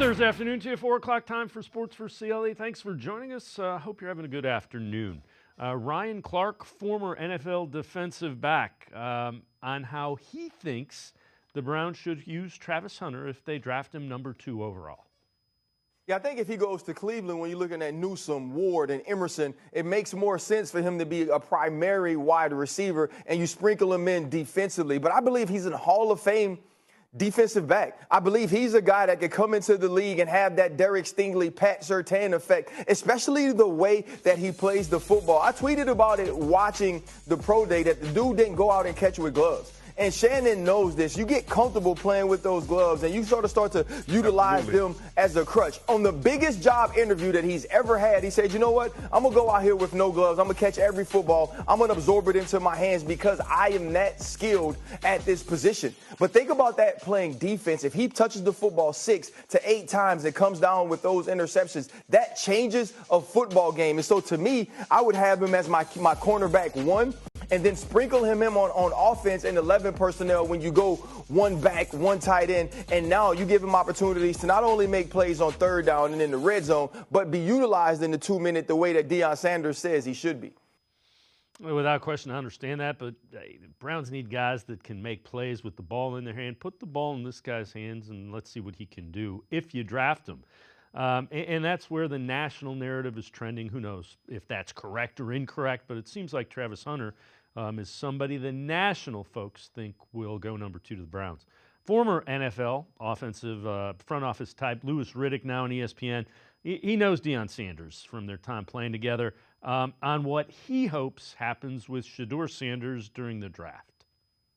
Thursday afternoon to you, 4 o'clock time for Sports4CLE. Thanks for joining us. Hope you're having a good afternoon. Ryan Clark, former NFL defensive back, on how he thinks the Browns should use Travis Hunter if they draft him number 2 overall. Yeah, I think if he goes to Cleveland, when you're looking at Newsome, Ward, and Emerson, it makes more sense for him to be a primary wide receiver, and you sprinkle him in defensively. But I believe he's a Hall of Fame defensive back. I believe he's a guy that could come into the league and have that Derek Stingley, Pat Surtain effect, especially the way that he plays the football. I tweeted about it watching the pro day that the dude didn't go out and catch with gloves. And Shannon knows this. You get comfortable playing with those gloves, and you sort of start to utilize them as a crutch. On the biggest job interview that he's ever had, he said, you know what? I'm going to go out here with no gloves. I'm going to catch every football. I'm going to absorb it into my hands because I am that skilled at this position. But think about that playing defense. If he touches the football 6 to 8 times and comes down with those interceptions, that changes a football game. And so to me, I would have him as my cornerback 1. And then sprinkle him in on offense in 11 personnel when you go 1 back, 1 tight end. And now you give him opportunities to not only make plays on 3rd down and in the red zone, but be utilized in the 2-minute the way that Deshaun Sanders says he should be. Without question, I understand that, but Browns need guys that can make plays with the ball in their hand. Put the ball in this guy's hands, and let's see what he can do if you draft him. And that's where the national narrative is trending. Who knows if that's correct or incorrect, but it seems like Travis Hunter is somebody the national folks think will go number 2 to the Browns. Former NFL offensive front office type Louis Riddick, now on ESPN, he knows Deshaun Sanders from their time playing together on what he hopes happens with Shadeur Sanders during the draft.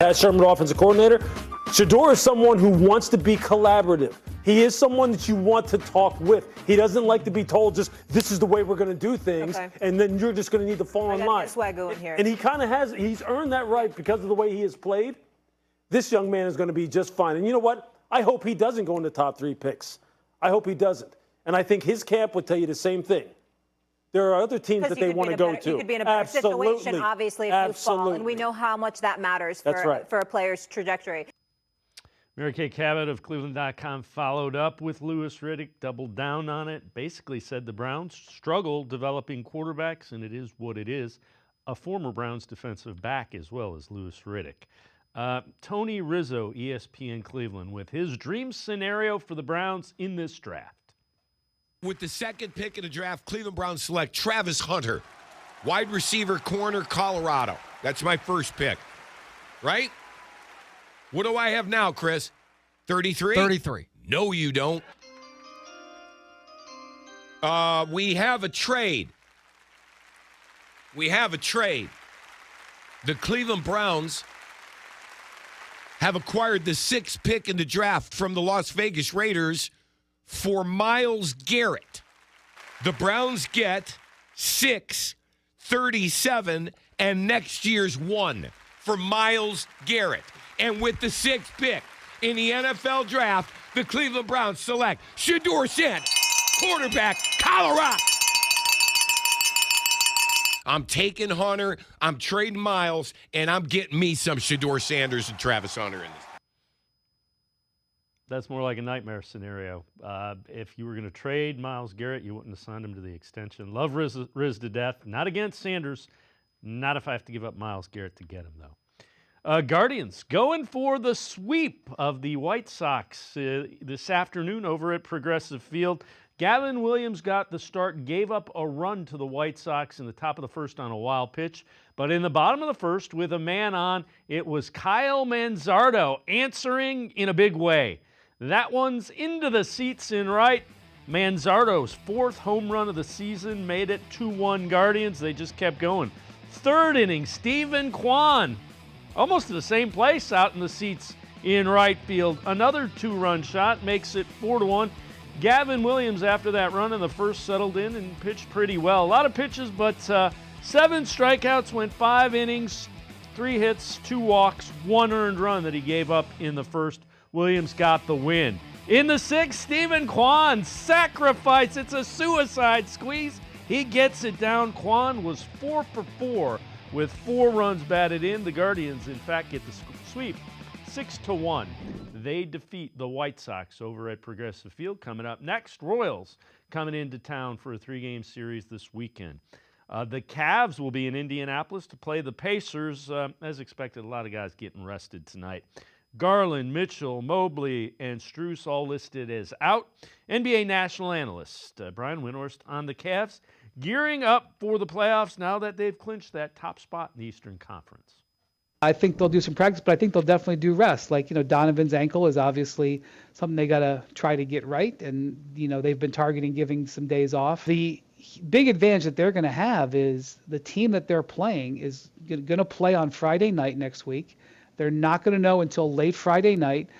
As Sherman offensive coordinator, Shadeur is someone who wants to be collaborative. He is someone that you want to talk with. He doesn't like to be told just this is the way we're going to do things, and then you're just going to need to fall in line. Swaggo in here. And he kind of has. He's earned that right because of the way he has played. This young man is going to be just fine. And you know what? I hope he doesn't go in the top 3 picks. I hope he doesn't. And I think his camp would tell you the same thing. There are other teams that they want to go to. You could be in a better situation, obviously, if you fall. And we know how much that matters for a player's trajectory. Mary Kay Cabot of cleveland.com followed up with Louis Riddick, doubled down on it, basically said the Browns struggle developing quarterbacks, and it is what it is. A former Browns defensive back as well as Louis Riddick. Tony Rizzo, ESPN Cleveland, with his dream scenario for the Browns in this draft. With the 2nd pick in the draft, Cleveland Browns select Travis Hunter, wide receiver, corner, Colorado. That's my first pick, right? What do I have now, Chris? 33? 33. No, you don't. We have a trade. The Cleveland Browns have acquired the 6th pick in the draft from the Las Vegas Raiders for Myles Garrett. The Browns get 6, 37, and next year's 1 for Myles Garrett. And with the 6th pick in the NFL draft, the Cleveland Browns select Shadeur Sanders, quarterback, Colorado. I'm taking Hunter, I'm trading Myles, and I'm getting me some Shadeur Sanders and Travis Hunter in this. That's more like a nightmare scenario. If you were going to trade Myles Garrett, you wouldn't have signed him to the extension. Love Riz to death. Not against Sanders. Not if I have to give up Myles Garrett to get him, though. Guardians going for the sweep of the White Sox this afternoon over at Progressive Field. Gavin Williams got the start, gave up a run to the White Sox in the top of the 1st on a wild pitch. But in the bottom of the 1st, with a man on, it was Kyle Manzardo answering in a big way. That one's into the seats in right. Manzardo's 4th home run of the season made it 2-1 Guardians. They just kept going. 3rd inning, Stephen Kwan, almost to the same place out in the seats in right field. Another 2-run shot makes it 4-1. Gavin Williams, after that run in the 1st, settled in and pitched pretty well. A lot of pitches, but 7 strikeouts, went 5 innings, 3 hits, 2 walks, 1 earned run that he gave up in the 1st. Williams got the win. In the 6th, Stephen Kwan, sacrifice. It's a suicide squeeze. He gets it down. Kwan was 4 for 4 with 4 runs batted in. The Guardians, in fact, get the sweep 6-1. They defeat the White Sox over at Progressive Field. Coming up next, Royals coming into town for a 3-game series this weekend. The Cavs will be in Indianapolis to play the Pacers. As expected, a lot of guys getting rested tonight. Garland, Mitchell, Mobley, and Strus all listed as out. NBA national analyst Brian Windhorst on the Cavs gearing up for the playoffs now that they've clinched that top spot in the Eastern Conference. I think they'll do some practice, but I think they'll definitely do rest. Like, Donovan's ankle is obviously something they got to try to get right. And, they've been targeting giving some days off. The big advantage that they're going to have is the team that they're playing is going to play on Friday night next week. They're not going to know until late Friday night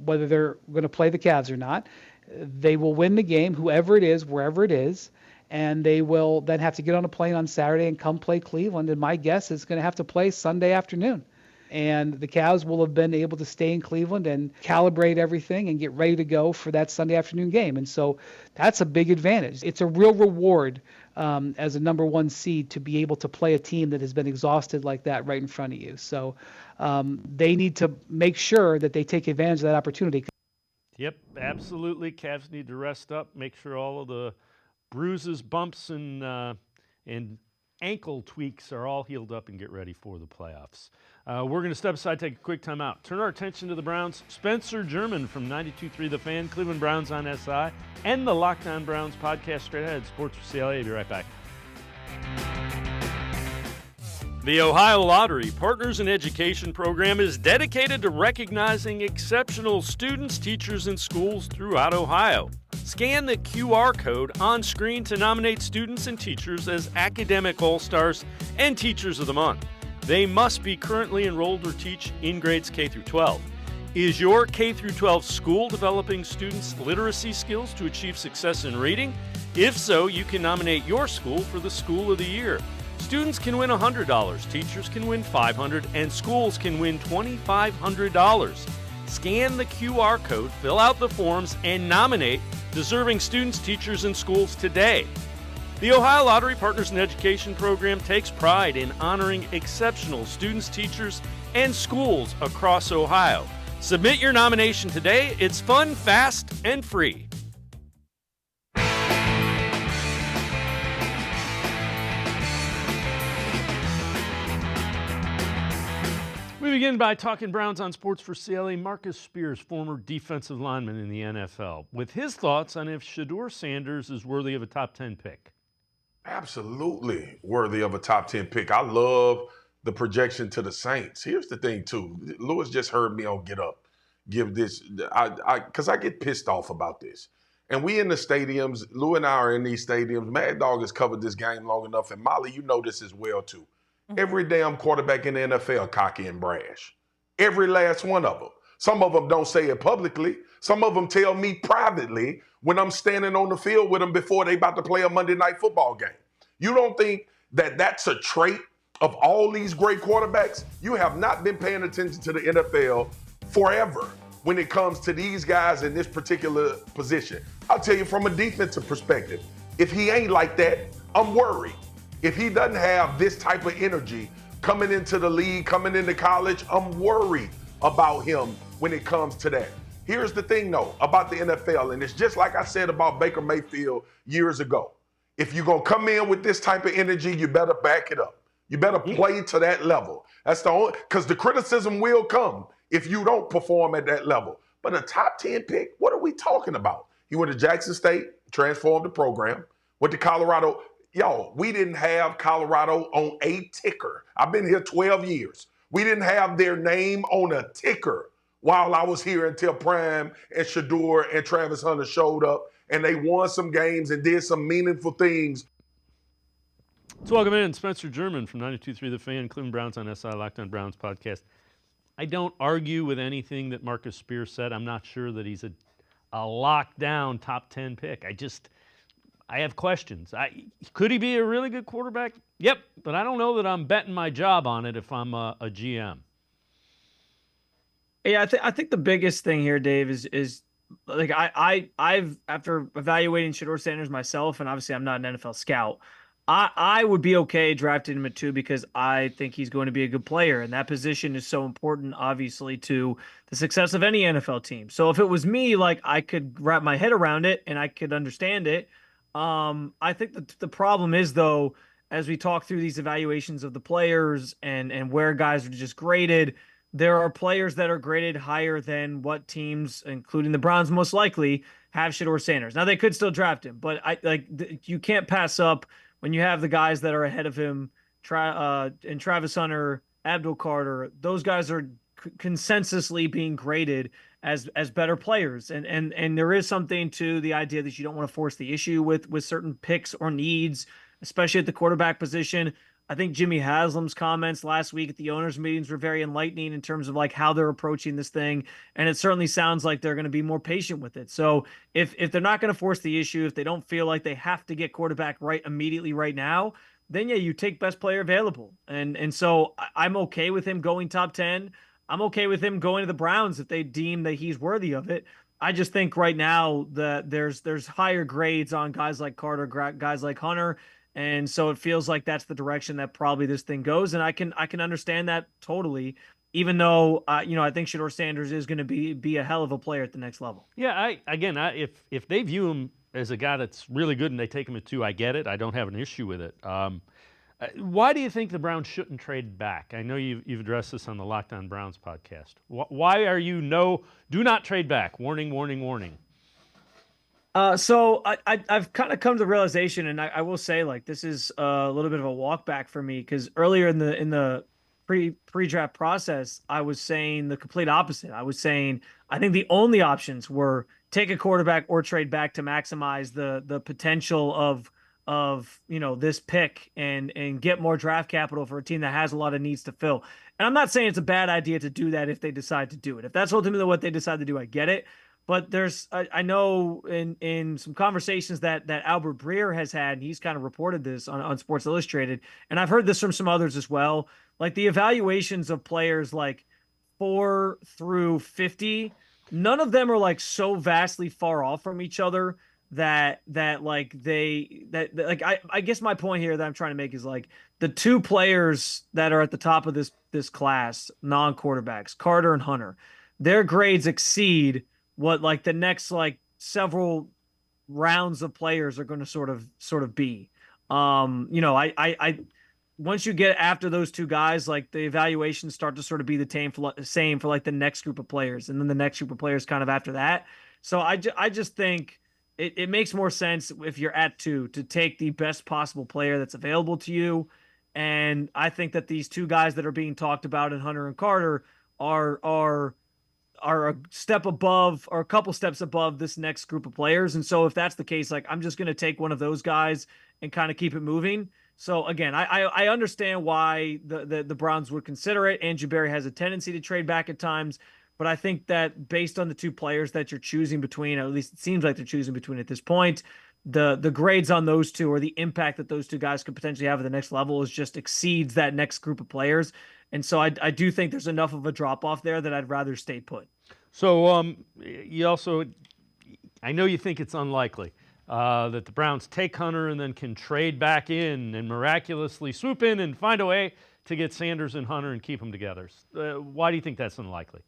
whether they're going to play the Cavs or not. They will win the game, whoever it is, wherever it is. And they will then have to get on a plane on Saturday and come play Cleveland. And my guess is going to have to play Sunday afternoon. And the Cavs will have been able to stay in Cleveland and calibrate everything and get ready to go for that Sunday afternoon game. And so that's a big advantage. It's a real reward as a number 1 seed to be able to play a team that has been exhausted like that right in front of you. So they need to make sure that they take advantage of that opportunity. Yep, absolutely. Cavs need to rest up, make sure all of the bruises, bumps, and ankle tweaks are all healed up and get ready for the playoffs. We're going to step aside, take a quick time out. Turn our attention to the Browns. Spencer German from 92.3 The Fan, Cleveland Browns on SI, and the Locked On Browns podcast straight ahead. Sports4CLE. Be right back. The Ohio Lottery Partners in Education program is dedicated to recognizing exceptional students, teachers, and schools throughout Ohio. Scan the QR code on screen to nominate students and teachers as Academic All-Stars and Teachers of the Month. They must be currently enrolled or teach in grades K through 12. Is your K through 12 school developing students' literacy skills to achieve success in reading? If so, you can nominate your school for the School of the Year. Students can win $100, teachers can win $500, and schools can win $2,500. Scan the QR code, fill out the forms, and nominate deserving students, teachers, and schools today. The Ohio Lottery Partners in Education program takes pride in honoring exceptional students, teachers, and schools across Ohio. Submit your nomination today. It's fun, fast, and free. We begin by talking Browns on Sports4CLE. Marcus Spears, former defensive lineman in the NFL, with his thoughts on if Shadeur Sanders is worthy of a top 10 pick. Absolutely worthy of a top 10 pick. I love the projection to the Saints. Here's the thing, too. Lewis just heard me on Get Up give this, because I get pissed off about this. And we in the stadiums, Lou and I are in these stadiums. Mad Dog has covered this game long enough. And Molly, you know this as well, too. Every damn quarterback in the NFL cocky and brash. Every last one of them. Some of them don't say it publicly. Some of them tell me privately when I'm standing on the field with them before they about to play a Monday Night Football game. You don't think that that's a trait of all these great quarterbacks? You have not been paying attention to the NFL forever when it comes to these guys in this particular position. I'll tell you from a defensive perspective, if he ain't like that, I'm worried. If he doesn't have this type of energy coming into the league, coming into college, I'm worried about him when it comes to that. Here's the thing, though, about the NFL, and it's just like I said about Baker Mayfield years ago. If you're going to come in with this type of energy, you better back it up. You better play to that level. That's the only, because the criticism will come if you don't perform at that level. But a top 10 pick, what are we talking about? He went to Jackson State, transformed the program, went to Colorado. Yo, we didn't have Colorado on a ticker. I've been here 12 years. We didn't have their name on a ticker while I was here until Prime and Shadeur and Travis Hunter showed up, and they won some games and did some meaningful things. Let's welcome in Spencer German from 92.3 The Fan, Cleveland Browns on SI, Locked On Browns podcast. I don't argue with anything that Marcus Spears said. I'm not sure that he's a lockdown top 10 pick. I have questions. Could he be a really good quarterback? Yep, but I don't know that I'm betting my job on it if I'm a GM. Yeah, I think the biggest thing here, Dave, is like I've after evaluating Shadeur Sanders myself, and obviously I'm not an NFL scout, I would be okay drafting him at 2 because I think he's going to be a good player. And that position is so important, obviously, to the success of any NFL team. So if it was me, like, I could wrap my head around it and I could understand it. I think that the problem is, though, as we talk through these evaluations of the players and where guys are just graded, there are players that are graded higher than what teams, including the Browns, most likely have Shadeur Sanders. Now, they could still draft him, but you can't pass up when you have the guys that are ahead of him, and Travis Hunter, Abdul Carter. Those guys are consensusly being graded as better players, and there is something to the idea that you don't want to force the issue with certain picks or needs, especially at the quarterback position. I think Jimmy Haslam's comments last week at the owners' meetings were very enlightening in terms of like how they're approaching this thing. And it certainly sounds like they're going to be more patient with it. So if they're not going to force the issue, if they don't feel like they have to get quarterback right immediately right now, then yeah, you take best player available. And so I'm okay with him going top 10. I'm okay with him going to the Browns if they deem that he's worthy of it. I just think right now that there's higher grades on guys like Carter, guys like Hunter. And so it feels like that's the direction that probably this thing goes. And I can understand that totally, even though, I think Shadeur Sanders is going to be a hell of a player at the next level. Yeah, if they view him as a guy that's really good and they take him at 2, I get it. I don't have an issue with it. Why do you think the Browns shouldn't trade back? I know you've addressed this on the Locked On Browns podcast. Why are you do not trade back? Warning, warning, warning. So I've kind of come to the realization, and I will say, like, this is a little bit of a walk back for me, because earlier in the pre-draft process, I was saying the complete opposite. I was saying I think the only options were take a quarterback or trade back to maximize the potential of this pick and get more draft capital for a team that has a lot of needs to fill. And I'm not saying it's a bad idea to do that if they decide to do it. If that's ultimately what they decide to do, I get it. But I know in some conversations that Albert Breer has had, and he's kind of reported this on Sports Illustrated, and I've heard this from some others as well, like the evaluations of players like 4 through 50, none of them are like so vastly far off from each other I guess my point here that I'm trying to make is like the 2 players that are at the top of this class, non-quarterbacks, Carter and Hunter, their grades exceed what like the next like several rounds of players are going to sort of be. I once you get after those 2 guys, like the evaluations start to sort of be the same for like the next group of players, and then the next group of players kind of after that. So I just think it makes more sense if you're at 2 to take the best possible player that's available to you. And I think that these 2 guys that are being talked about in Hunter and Carter are a step above or a couple steps above this next group of players. And so if that's the case, like, I'm just going to take one of those guys and kind of keep it moving. So again, I understand why the Browns would consider it. Andrew Berry has a tendency to trade back at times, but I think that based on the 2 players that you're choosing between, or at least it seems like they're choosing between at this point, the grades on those 2 or the impact that those 2 guys could potentially have at the next level is just exceeds that next group of players. And so I do think there's enough of a drop-off there that I'd rather stay put. So you also, I know you think it's unlikely that the Browns take Hunter and then can trade back in and miraculously swoop in and find a way to get Sanders and Hunter and keep them together. Why do you think that's unlikely?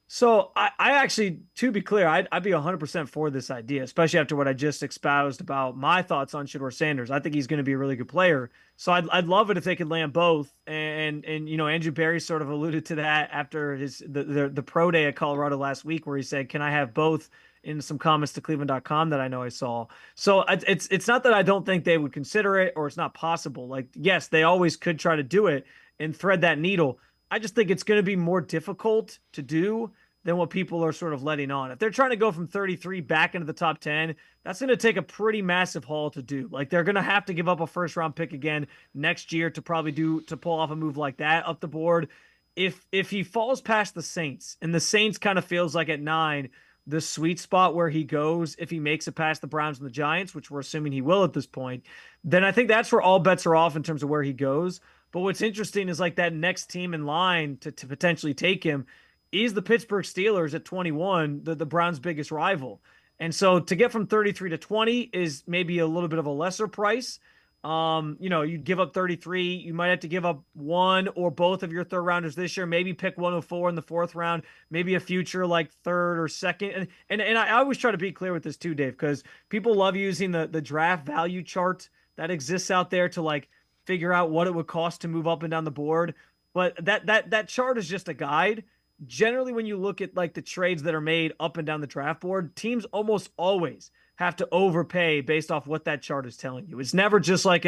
So I actually, to be clear, I'd be 100% for this idea, especially after what I just espoused about my thoughts on Shadeur Sanders. I think he's going to be a really good player. So I'd love it if they could land both. And Andrew Berry sort of alluded to that after the pro day at Colorado last week, where he said, "Can I have both?" in some comments to cleveland.com that I know I saw. So it's not that I don't think they would consider it or it's not possible. Like, yes, they always could try to do it and thread that needle. I just think it's going to be more difficult to do than what people are sort of letting on. If they're trying to go from 33 back into the top 10, that's going to take a pretty massive haul to do. Like, they're going to have to give up a first-round pick again next year to pull off a move like that up the board. If he falls past the Saints, and the Saints kind of feels like at 9, the sweet spot where he goes, if he makes it past the Browns and the Giants, which we're assuming he will at this point, then I think that's where all bets are off in terms of where he goes. But what's interesting is like that next team in line to potentially take him is the Pittsburgh Steelers at 21, the Browns' biggest rival. And so to get from 33 to 20 is maybe a little bit of a lesser price. You give up 33. You might have to give up one or both of your third rounders this year. Maybe pick 104 in the fourth round. Maybe a future like third or second. And I always try to be clear with this too, Dave, because people love using the draft value chart that exists out there to like figure out what it would cost to move up and down the board. But that chart is just a guide. Generally, when you look at like the trades that are made up and down the draft board, teams almost always have to overpay based off what that chart is telling you. It's never just like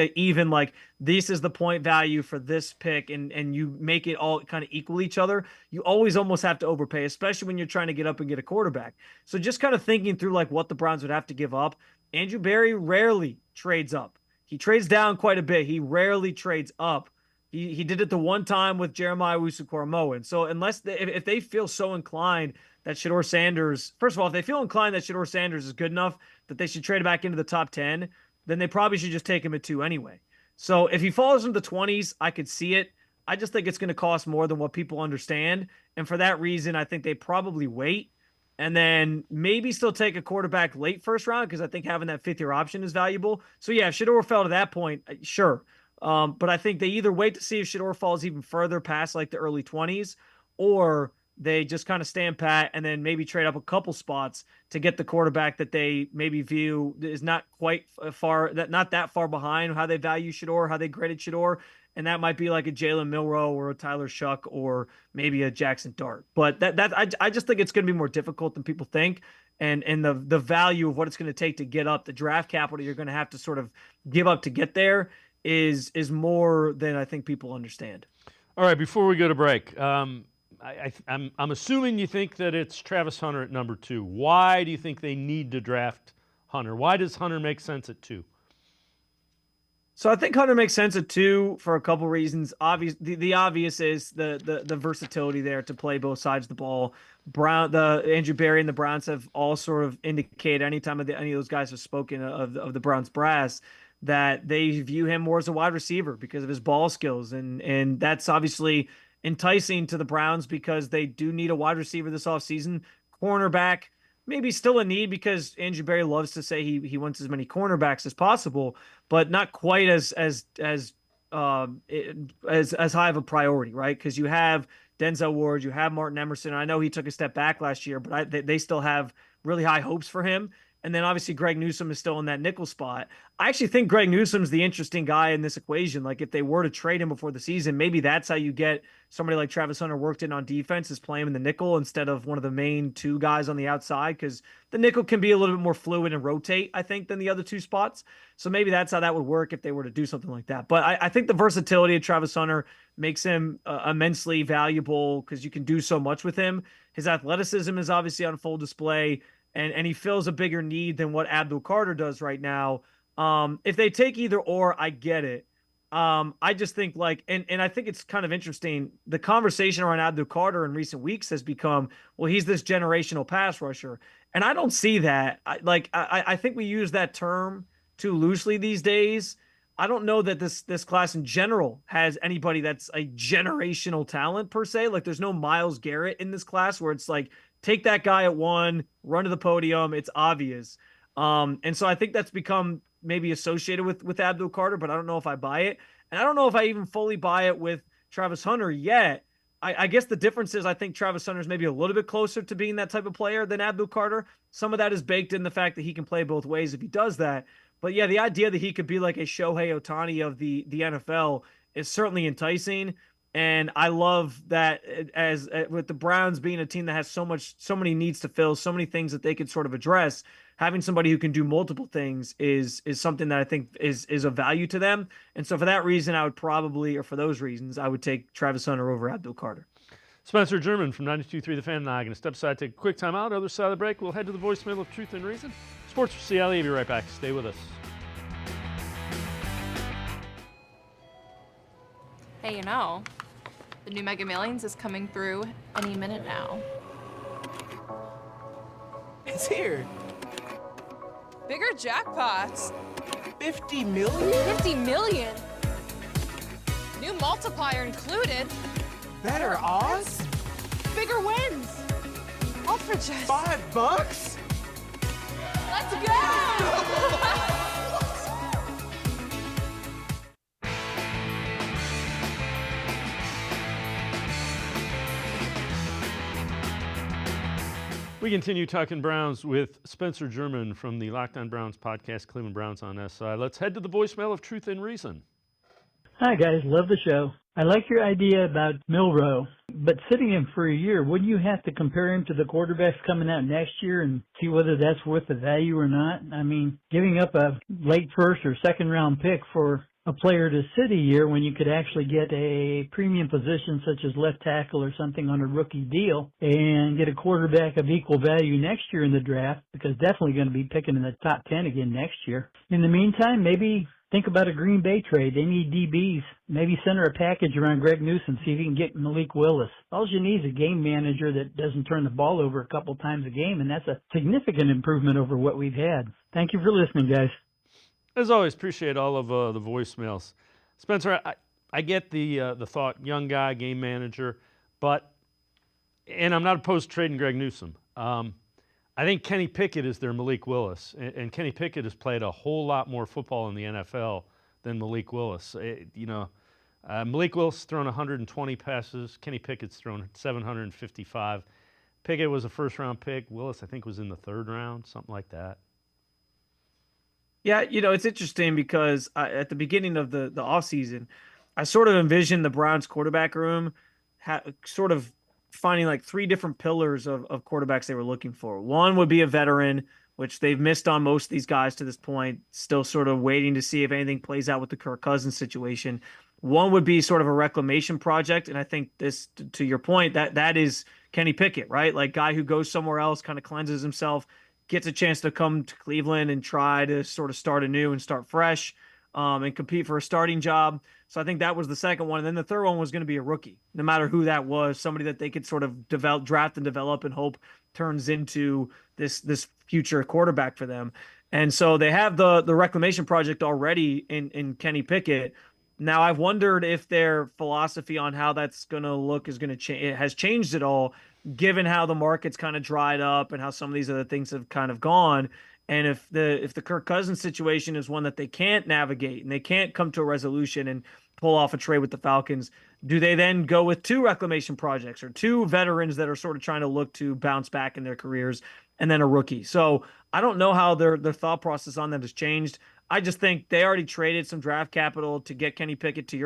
this is the point value for this pick and you make it all kind of equal each other. You always almost have to overpay, especially when you're trying to get up and get a quarterback. So just kind of thinking through like what the Browns would have to give up. Andrew Berry rarely trades up. He trades down quite a bit. He rarely trades up. He did it the one time with Jeremiah Owusu-Koramoah. And so if they feel so inclined that Shadeur Sanders, first of all, if they feel inclined that Shadeur Sanders is good enough that they should trade back into the top 10, then they probably should just take him at 2 anyway. So if he falls into the 20s, I could see it. I just think it's going to cost more than what people understand. And for that reason, I think they probably wait and then maybe still take a quarterback late first round because I think having that 5th-year option is valuable. So yeah, if Shadeur fell to that point, sure. But I think they either wait to see if Shadeur falls even further past like the early 20s, or they just kind of stand pat and then maybe trade up a couple spots to get the quarterback that they maybe view is not quite not that far behind how they value Shadeur, how they graded Shadeur. And that might be like a Jalen Milroe or a Tyler Shough or maybe a Jackson Dart. But I just think it's going to be more difficult than people think. And the value of what it's going to take to get up, the draft capital you're going to have to sort of give up to get there is more than I think people understand. All right, before we go to break, I'm assuming you think that it's Travis Hunter at number 2. Why do you think they need to draft Hunter? Why does Hunter make sense at 2? So I think Hunter makes sense at 2 for a couple reasons. The obvious is the versatility there to play both sides of the ball. Andrew Berry and the Browns have all sort of indicated anytime any of those guys have spoken of the Browns brass that they view him more as a wide receiver because of his ball skills. And that's obviously enticing to the Browns because they do need a wide receiver this offseason. Cornerback, maybe still a need because Andrew Berry loves to say he wants as many cornerbacks as possible, but not quite as high of a priority, right? Because you have Denzel Ward, you have Martin Emerson. I know he took a step back last year, but they still have really high hopes for him. And then obviously Greg Newsome is still in that nickel spot. I actually think Greg Newsome's the interesting guy in this equation. Like if they were to trade him before the season, maybe that's how you get somebody like Travis Hunter worked in on defense, is play him in the nickel instead of one of the main 2 guys on the outside, because the nickel can be a little bit more fluid and rotate, I think, than the other 2 spots. So maybe that's how that would work if they were to do something like that. But I think the versatility of Travis Hunter makes him immensely valuable because you can do so much with him. His athleticism is obviously on full display. And he fills a bigger need than what Abdul Carter does right now. If they take either or, I get it. I just think and I think it's kind of interesting. The conversation around Abdul Carter in recent weeks has become, well, he's this generational pass rusher. And I don't see that. I think we use that term too loosely these days. I don't know that this class in general has anybody that's a generational talent per se. Like there's no Myles Garrett in this class where it's like, take that guy at 1, run to the podium. It's obvious. And so I think that's become maybe associated with Abdul Carter, but I don't know if I buy it. And I don't know if I even fully buy it with Travis Hunter yet. I guess the difference is I think Travis Hunter is maybe a little bit closer to being that type of player than Abdul Carter. Some of that is baked in the fact that he can play both ways if he does that. But yeah, the idea that he could be like a Shohei Ohtani of the NFL is certainly enticing. And I love that as with the Browns being a team that has so many needs to fill, so many things that they could sort of address, having somebody who can do multiple things is something that I think is of value to them. And so for that reason, I would probably, or for those reasons, I would take Travis Hunter over Abdul Carter. Spencer German from 92.3 The Fan and I are going to step aside, take a quick time out. Other side of the break, we'll head to the voicemail of Truth and Reason. Sports4CLE, we'll be right back. Stay with us. Hey, the new Mega Millions is coming through any minute now. It's here. Bigger jackpots. 50 million? 50 million? New multiplier included. Better odds? Bigger wins. All for just $5? Let's go! We continue talking Browns with Spencer German from the Locked On Browns podcast, Cleveland Browns on SI. Let's head to the voicemail of Truth and Reason. Hi, guys. Love the show. I like your idea about Milroe, but sitting him for a year, wouldn't you have to compare him to the quarterbacks coming out next year and see whether that's worth the value or not? I mean, giving up a late first or second round pick for a player to sit a year when you could actually get a premium position such as left tackle or something on a rookie deal and get a quarterback of equal value next year in the draft, because definitely going to be picking in the top 10 again next year. In the meantime, maybe think about a Green Bay trade. They need DBs. Maybe center a package around Greg Newsome, see if you can get Malik Willis. All you need is a game manager that doesn't turn the ball over a couple times a game, and that's a significant improvement over what we've had. Thank you for listening, guys. As always, appreciate all of the voicemails. Spencer, I get the thought, young guy, game manager, and I'm not opposed to trading Greg Newsome. I think Kenny Pickett is their Malik Willis, and Kenny Pickett has played a whole lot more football in the NFL than Malik Willis. Malik Willis has thrown 120 passes. Kenny Pickett's thrown 755. Pickett was a first-round pick. Willis, I think, was in the third round, something like that. Yeah, it's interesting because at the beginning of the offseason, I sort of envisioned the Browns quarterback room sort of finding like three different pillars of quarterbacks they were looking for. One would be a veteran, which they've missed on most of these guys to this point, still sort of waiting to see if anything plays out with the Kirk Cousins situation. One would be sort of a reclamation project, and I think this, to your point, that is Kenny Pickett, right? Like guy who goes somewhere else, kind of cleanses himself, gets a chance to come to Cleveland and try to sort of start anew and start fresh and compete for a starting job. So I think that was the second one. And then the third one was going to be a rookie, no matter who that was, somebody that they could sort of draft and develop and hope turns into this future quarterback for them. And so they have the reclamation project already in Kenny Pickett. Now, I've wondered if their philosophy on how that's going to look is going to change. It has changed at all, given how the market's kind of dried up and how some of these other things have kind of gone. And if the Kirk Cousins situation is one that they can't navigate and they can't come to a resolution and pull off a trade with the Falcons, do they then go with two reclamation projects or two veterans that are sort of trying to look to bounce back in their careers and then a rookie? So I don't know how their thought process on that has changed. I just think they already traded some draft capital to get Kenny Pickett. To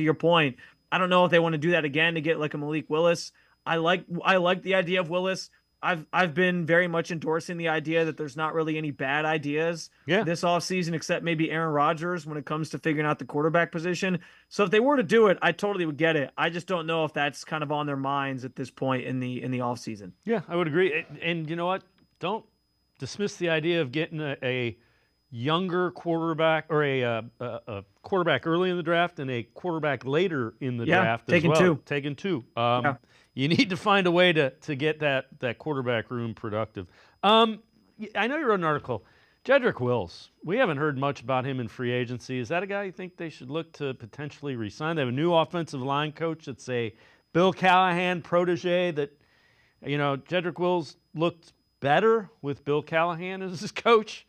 your point, I don't know if they want to do that again to get like a Malik Willis. I like the idea of Willis. I've been very much endorsing the idea that there's not really any bad ideas this offseason except maybe Aaron Rodgers when it comes to figuring out the quarterback position. So if they were to do it, I totally would get it. I just don't know if that's kind of on their minds at this point in the offseason. Yeah, I would agree. And you know what? Don't dismiss the idea of getting a younger quarterback or a quarterback early in the draft and a quarterback later in the draft as well. Taking two. You need to find a way to get that quarterback room productive. I know you wrote an article. Jedrick Wills, we haven't heard much about him in free agency. Is that a guy you think they should look to potentially re-sign? They have a new offensive line coach that's a Bill Callahan protege that, Jedrick Wills looked better with Bill Callahan as his coach.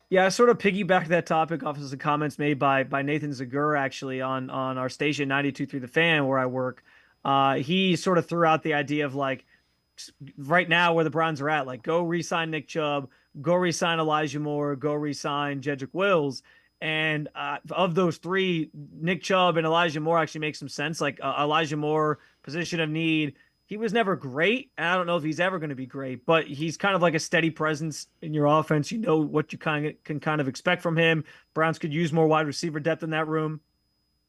Yeah, I sort of piggyback that topic off of the comments made by Nathan Zagur actually on our station 92.3 The Fan where I work. He sort of threw out the idea of like right now where the Browns are at, like go re-sign Nick Chubb, go re-sign Elijah Moore, go re-sign Jedrick Wills. And of those three, Nick Chubb and Elijah Moore actually make some sense. Like Elijah Moore, position of need. He was never great, and I don't know if he's ever going to be great, but he's kind of like a steady presence in your offense. You know what you can kind of expect from him. Browns could use more wide receiver depth in that room.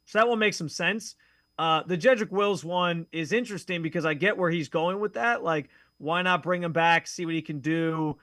So that one makes some sense. The Jedrick Wills one is interesting because I get where he's going with that. Like, why not bring him back, see what he can do?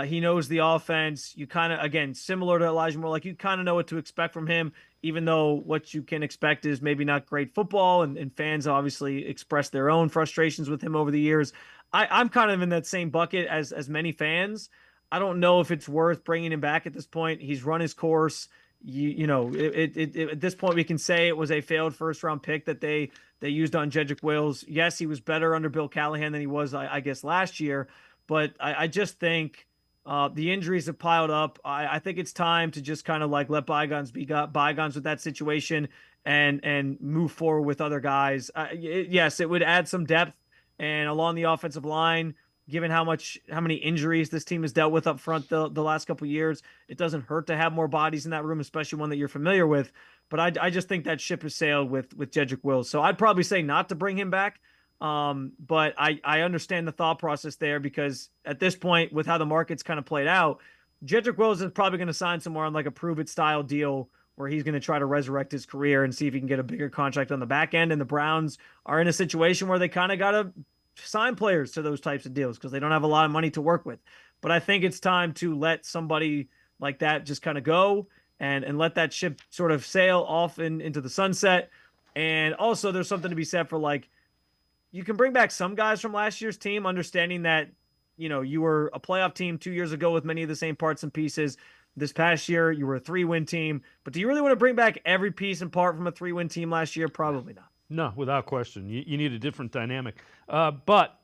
He knows the offense. You kind of, again, similar to Elijah Moore, like you kind of know what to expect from him, even though what you can expect is maybe not great football, and fans obviously express their own frustrations with him over the years. I'm kind of in that same bucket as many fans. I don't know if it's worth bringing him back at this point. He's run his course. At this point, we can say it was a failed first-round pick that they used on Jedrick Wills. Yes, he was better under Bill Callahan than he was, I guess, last year, but I just think the injuries have piled up. I think it's time to just kind of like let bygones be bygones with that situation and move forward with other guys. Yes, it would add some depth and along the offensive line, given how many injuries this team has dealt with up front the last couple of years, it doesn't hurt to have more bodies in that room, especially one that you're familiar with. But I just think that ship has sailed with Jedrick Wills. So I'd probably say not to bring him back. But I understand the thought process there, because at this point, with how the market's kind of played out, Jedrick Wills is probably going to sign somewhere on like a prove-it style deal where he's going to try to resurrect his career and see if he can get a bigger contract on the back end. And the Browns are in a situation where they kind of got to sign players to those types of deals because they don't have a lot of money to work with. But I think it's time to let somebody like that just kind of go and let that ship sort of sail off into the sunset. And also there's something to be said for, like, you can bring back some guys from last year's team, understanding that, you know, you were a playoff team 2 years ago with many of the same parts and pieces. This past year, you were a 3-win team. But do you really want to bring back every piece and part from a 3-win team last year? Probably not. No, without question. You need a different dynamic. But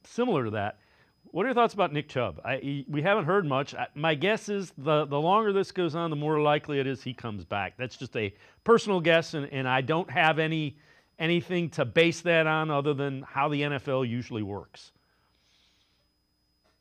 similar to that, what are your thoughts about Nick Chubb? We haven't heard much. My guess is the longer this goes on, the more likely it is he comes back. That's just a personal guess, and I don't have anything to base that on other than how the NFL usually works.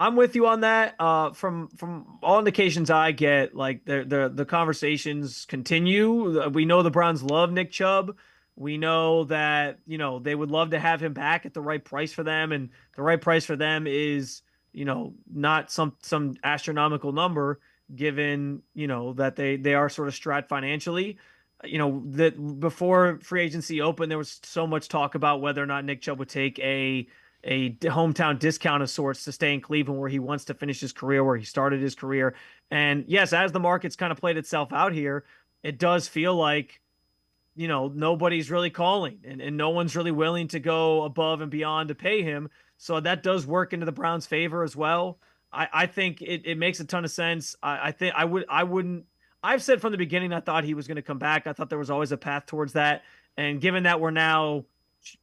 I'm with you on that. From all indications I get, like the conversations continue. We know the Browns love Nick Chubb. We know that, you know, they would love to have him back at the right price for them, and the right price for them is, you know, not some astronomical number, given, you know, that they are sort of strapped financially. You know, that before free agency opened, there was so much talk about whether or not Nick Chubb would take a hometown discount of sorts to stay in Cleveland, where he wants to finish his career, where he started his career. And yes, as the market's kind of played itself out here, it does feel like, you know, nobody's really calling and no one's really willing to go above and beyond to pay him. So that does work into the Browns' favor as well. I think it makes a ton of sense. I've said from the beginning, I thought he was going to come back. I thought there was always a path towards that. And given that we're now,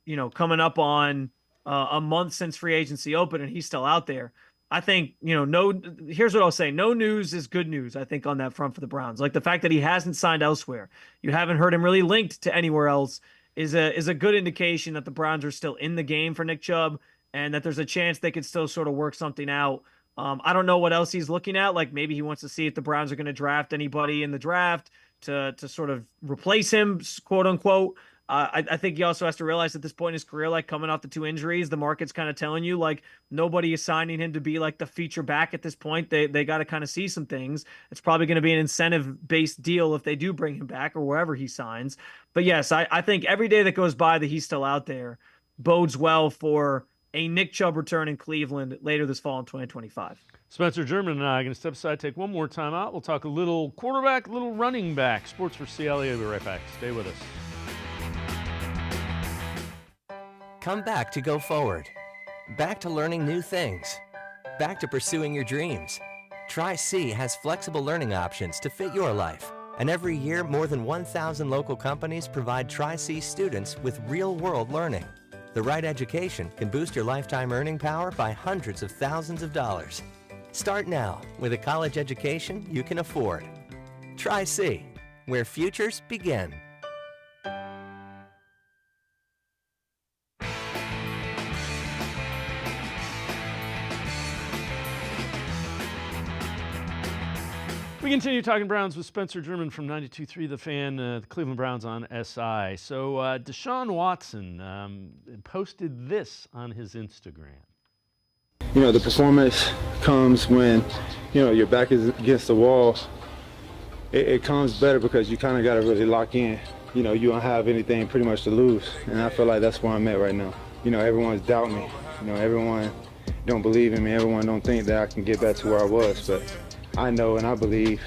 you know, coming up on a month since free agency opened and he's still out there, I think, you know, here's what I'll say. No news is good news, I think, on that front for the Browns. Like the fact that he hasn't signed elsewhere, you haven't heard him really linked to anywhere else, is a good indication that the Browns are still in the game for Nick Chubb and that there's a chance they could still sort of work something out. I don't know what else he's looking at. Like maybe he wants to see if the Browns are going to draft anybody in the draft to sort of replace him, quote unquote. I think he also has to realize at this point in his career, like coming off the 2 injuries, the market's kind of telling you like nobody is signing him to be like the feature back at this point. They got to kind of see some things. It's probably going to be an incentive-based deal if they do bring him back or wherever he signs. But yes, I think every day that goes by that he's still out there bodes well for a Nick Chubb return in Cleveland later this fall in 2025. Spencer German and I are going to step aside, take one more time out. We'll talk a little quarterback, a little running back. Sports for CLE. We'll be right back. Stay with us. Come back to go forward. Back to learning new things. Back to pursuing your dreams. Tri-C has flexible learning options to fit your life. And every year, more than 1,000 local companies provide Tri-C students with real-world learning. The right education can boost your lifetime earning power by hundreds of thousands of dollars. Start now with a college education you can afford. Tri-C, where futures begin. We continue talking Browns with Spencer German from 92.3 The Fan, the Cleveland Browns on SI. So Deshaun Watson posted this on his Instagram. You know, the performance comes when, you know, your back is against the wall. It comes better because you kind of got to really lock in. You know, you don't have anything pretty much to lose. And I feel like that's where I'm at right now. You know, everyone's doubting me. You know, everyone don't believe in me. Everyone don't think that I can get back to where I was. But I know and I believe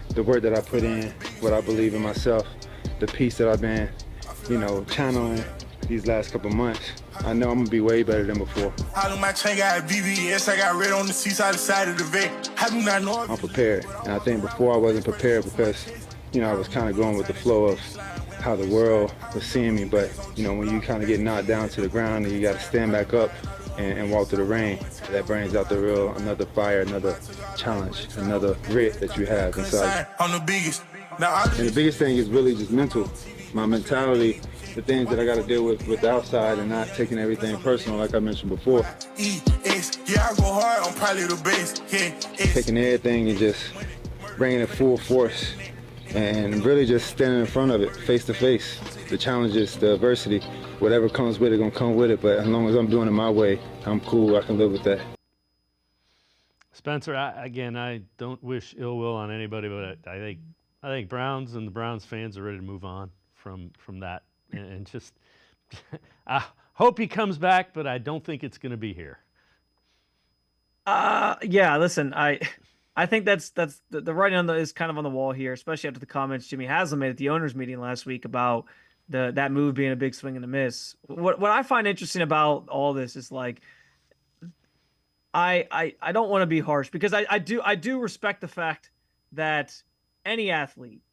the work that I put in, what I believe in myself, the peace that I've been, you know, channeling these last couple months. I know I'm gonna be way better than before. My chain got VVS, I got red on the seaside side of the vet. I do not know. I'm prepared, and I think before I wasn't prepared because, you know, I was kind of going with the flow of how the world was seeing me. But, you know, when you kind of get knocked down to the ground and you got to stand back up and walk through the rain, that brings out another fire, another challenge, another grit that you have inside. I'm the biggest. And the biggest thing is really just mental. my mentality, the things that I got to deal with the outside, and not taking everything personal, like I mentioned before. Yeah, I go hard, I'm probably the best. Taking everything and just bringing it full force and really just standing in front of it, face to face. The challenges, the adversity, whatever comes with it, gonna come with it. But as long as I'm doing it my way, I'm cool. I can live with that. Spencer, I don't wish ill will on anybody, but I think Browns and the Browns fans are ready to move on from that, and just I hope he comes back, but I don't think it's going to be here. Yeah. Listen, I think that's the writing is kind of on the wall here, especially after the comments Jimmy Haslam made at the owners' meeting last week about that move being a big swing and a miss. What I find interesting about all this is like, I don't want to be harsh, because I do respect the fact that any athlete,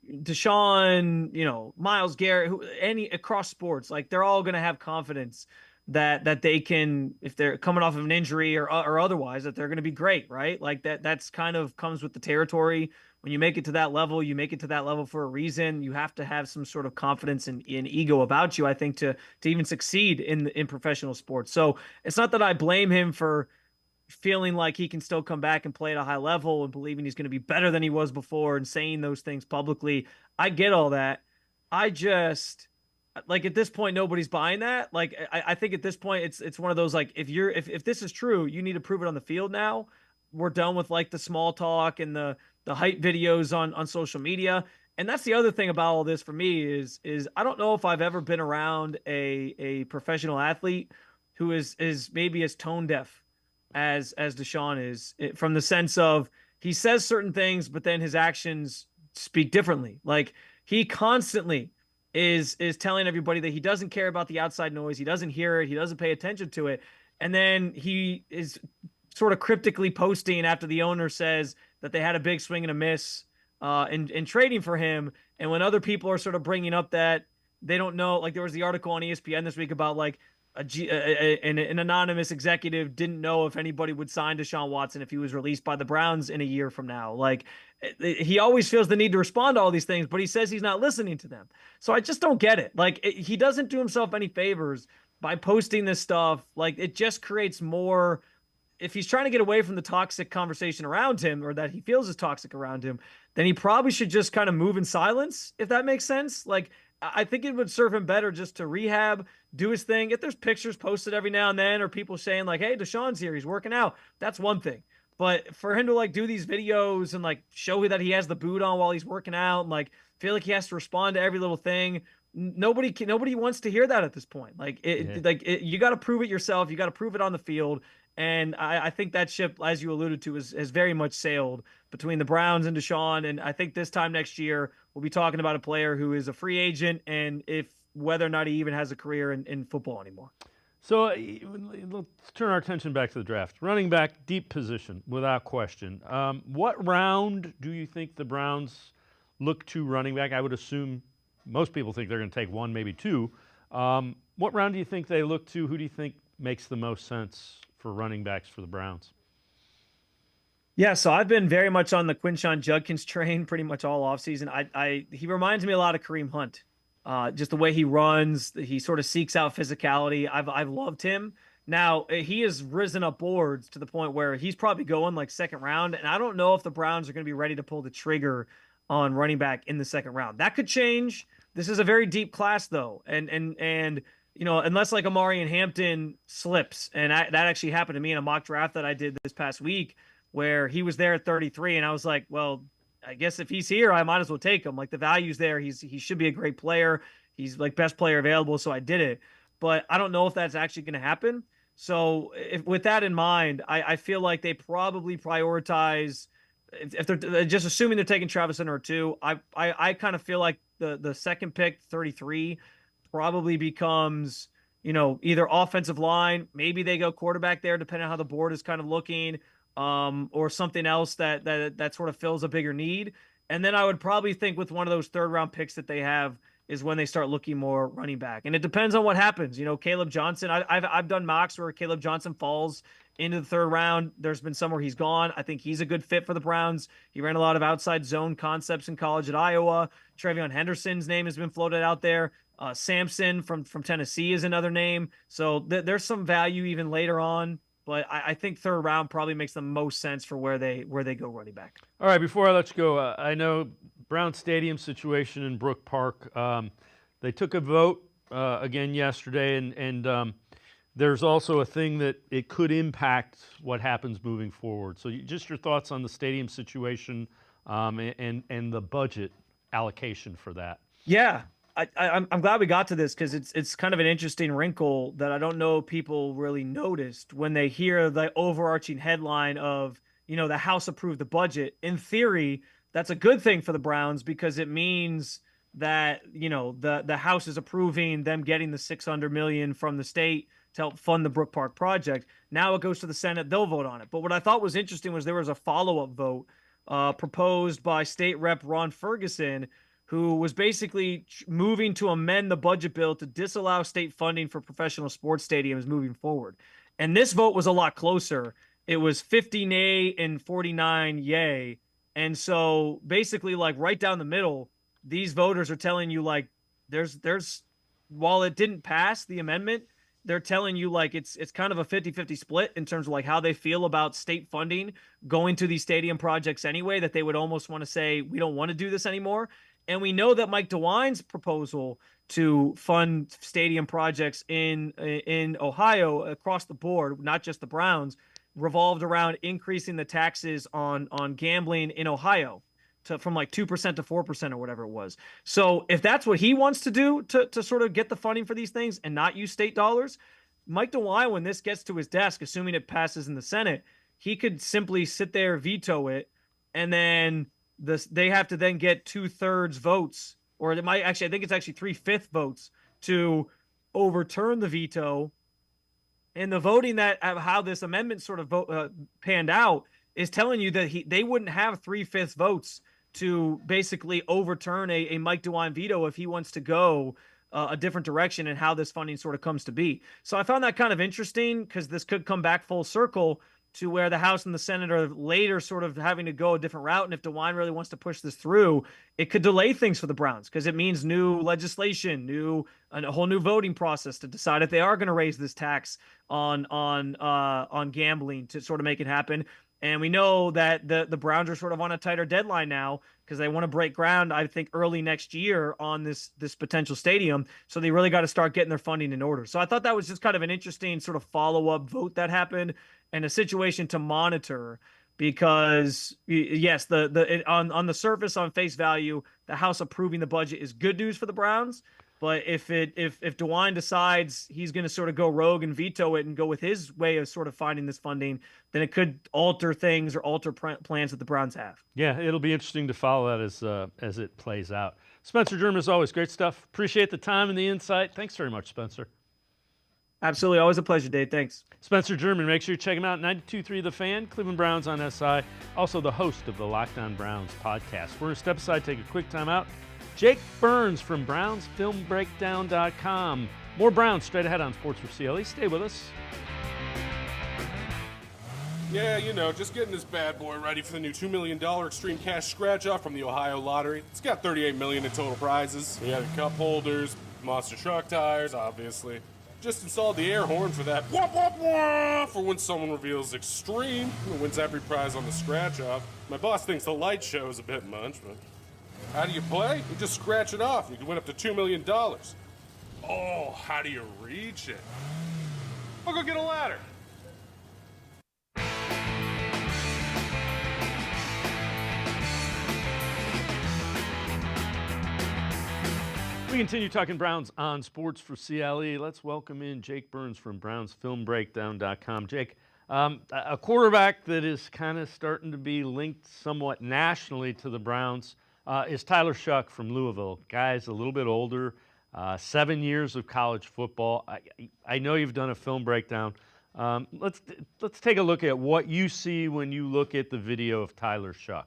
Deshaun, Myles Garrett, any across sports, like they're all going to have confidence that they can, if they're coming off of an injury or otherwise, that they're going to be great, right? Like that's kind of comes with the territory. When you make it to that level, you make it to that level for a reason. You have to have some sort of confidence and ego about you, I think, to even succeed in professional sports. So it's not that I blame him for feeling like he can still come back and play at a high level and believing he's going to be better than he was before and saying those things publicly. I get all that. I just, like, at this point, nobody's buying that. Like, I think at this point, it's one of those, like, if this is true, you need to prove it on the field now. We're done with like the small talk and the hype videos on social media. And that's the other thing about all this for me is I don't know if I've ever been around a professional athlete who is maybe as tone deaf as Deshaun is, from the sense of he says certain things, but then his actions speak differently. Like, he constantly is telling everybody that he doesn't care about the outside noise. He doesn't hear it. He doesn't pay attention to it. And then he is sort of cryptically posting after the owner says that they had a big swing and a miss in trading for him. And when other people are sort of bringing up that they don't know, like there was the article on ESPN this week about like an anonymous executive didn't know if anybody would sign Deshaun Watson if he was released by the Browns in a year from now. Like, he always feels the need to respond to all these things, but he says he's not listening to them. So I just don't get it. Like, he doesn't do himself any favors by posting this stuff. Like, it just creates more. If he's trying to get away from the toxic conversation around him, or that he feels is toxic around him, then he probably should just kind of move in silence, if that makes sense. Like, I think it would serve him better just to rehab, do his thing. If there's pictures posted every now and then, or people saying like, hey, Deshaun's here, he's working out, that's one thing. But for him to like do these videos and like show that he has the boot on while he's working out, and like feel like he has to respond to every little thing, nobody wants to hear that at this point. Like, you got to prove it yourself. You got to prove it on the field. And I think that ship, as you alluded to, has very much sailed between the Browns and Deshaun. And I think this time next year, we'll be talking about a player who is a free agent, and whether or not he even has a career in football anymore. So let's turn our attention back to the draft. Running back, deep position, without question. What round do you think the Browns look to running back? I would assume most people think they're going to take one, maybe two. What round do you think they look to? Who do you think makes the most sense for running backs for the Browns? Yeah, so I've been very much on the Quinshon Judkins train pretty much all offseason. He reminds me a lot of Kareem Hunt. Just the way he runs, he sort of seeks out physicality. I've loved him. Now, he has risen up boards to the point where he's probably going like second round, and I don't know if the Browns are going to be ready to pull the trigger on running back in the second round. That could change. This is a very deep class, though, and unless like Amari and Hampton slips, and that actually happened to me in a mock draft that I did this past week, where he was there at 33, and I was like, well, I guess if he's here, I might as well take him. Like, the value's there. He should be a great player. He's like best player available, so I did it. But I don't know if that's actually going to happen. So with that in mind, I feel like they probably prioritize, if they're just assuming they're taking Travis Hunter or two, I kind of feel like the second pick, 33, probably becomes, either offensive line, maybe they go quarterback there, depending on how the board is kind of looking, or something else that sort of fills a bigger need. And then I would probably think with one of those third round picks that they have is when they start looking more running back. And it depends on what happens. Caleb Johnson, I've done mocks where Caleb Johnson falls into the third round. There's been somewhere he's gone. I think he's a good fit for the Browns. He ran a lot of outside zone concepts in college at Iowa. Trevion Henderson's name has been floated out there. Sampson from Tennessee is another name. So there's some value even later on. But I think third round probably makes the most sense for where they go running back. All right, before I let you go, I know Brown Stadium situation in Brook Park. They took a vote again yesterday, and there's also a thing that it could impact what happens moving forward. So just your thoughts on the stadium situation and the budget allocation for that. Yeah. I'm glad we got to this because it's kind of an interesting wrinkle that I don't know people really noticed when they hear the overarching headline of, the House approved the budget. In theory, that's a good thing for the Browns because it means that, the House is approving them getting the $600 million from the state to help fund the Brook Park project. Now it goes to the Senate. They'll vote on it. But what I thought was interesting was there was a follow-up vote proposed by State Rep Ron Ferguson, who was basically moving to amend the budget bill to disallow state funding for professional sports stadiums moving forward. And this vote was a lot closer. It was 50 nay and 49 yay. And so basically, like right down the middle, these voters are telling you like there's while it didn't pass the amendment, they're telling you like it's kind of a 50-50 split in terms of like how they feel about state funding going to these stadium projects anyway, that they would almost want to say, we don't want to do this anymore. And we know that Mike DeWine's proposal to fund stadium projects in Ohio across the board, not just the Browns, revolved around increasing the taxes on gambling in Ohio from like 2% to 4% or whatever it was. So if that's what he wants to do to sort of get the funding for these things and not use state dollars, Mike DeWine, when this gets to his desk, assuming it passes in the Senate, he could simply sit there, veto it, and then they have to then get 2/3 votes, or it might actually, I think it's actually 3/5 votes to overturn the veto. And the voting that how this amendment sort of panned out is telling you that they wouldn't have 3/5 votes to basically overturn a Mike DeWine veto if he wants to go a different direction and how this funding sort of comes to be. So I found that kind of interesting because this could come back full circle to where the House and the Senate are later sort of having to go a different route. And if DeWine really wants to push this through, it could delay things for the Browns because it means new legislation, a whole new voting process to decide if they are going to raise this tax on gambling to sort of make it happen. And we know that the Browns are sort of on a tighter deadline now because they want to break ground, I think, early next year on this potential stadium. So they really got to start getting their funding in order. So I thought that was just kind of an interesting sort of follow-up vote that happened and a situation to monitor because, yes, on the surface, on face value, the House approving the budget is good news for the Browns. But if DeWine decides he's going to sort of go rogue and veto it and go with his way of sort of finding this funding, then it could alter things or alter plans that the Browns have. Yeah, it'll be interesting to follow that as it plays out. Spencer German, as always, great stuff. Appreciate the time and the insight. Thanks very much, Spencer. Absolutely. Always a pleasure, Dave. Thanks. Spencer German, make sure you check him out. 92.3 The Fan, Cleveland Browns on SI. Also the host of the Locked On Browns podcast. We're going to step aside, take a quick time out. Jake Burns from BrownsFilmBreakdown.com. More Browns straight ahead on Sports4CLE. Stay with us. Yeah, just getting this bad boy ready for the new $2 million Extreme Cash Scratch-Off from the Ohio Lottery. It's got $38 million in total prizes. We added cup holders, monster truck tires, obviously. Just installed the air horn for that wah, wah, wah, for when someone reveals Extreme and wins every prize on the Scratch-Off. My boss thinks the light show is a bit much, but how do you play? You just scratch it off. You can win up to $2 million. Oh, how do you reach it? I'll go get a ladder. We continue talking Browns on Sports4CLE. Let's welcome in Jake Burns from BrownsFilmBreakdown.com. Jake, a quarterback that is kind of starting to be linked somewhat nationally to the Browns is Tyler Shough from Louisville. Guy's a little bit older, 7 years of college football. I know you've done a film breakdown. Let's take a look at what you see when you look at the video of Tyler Shough.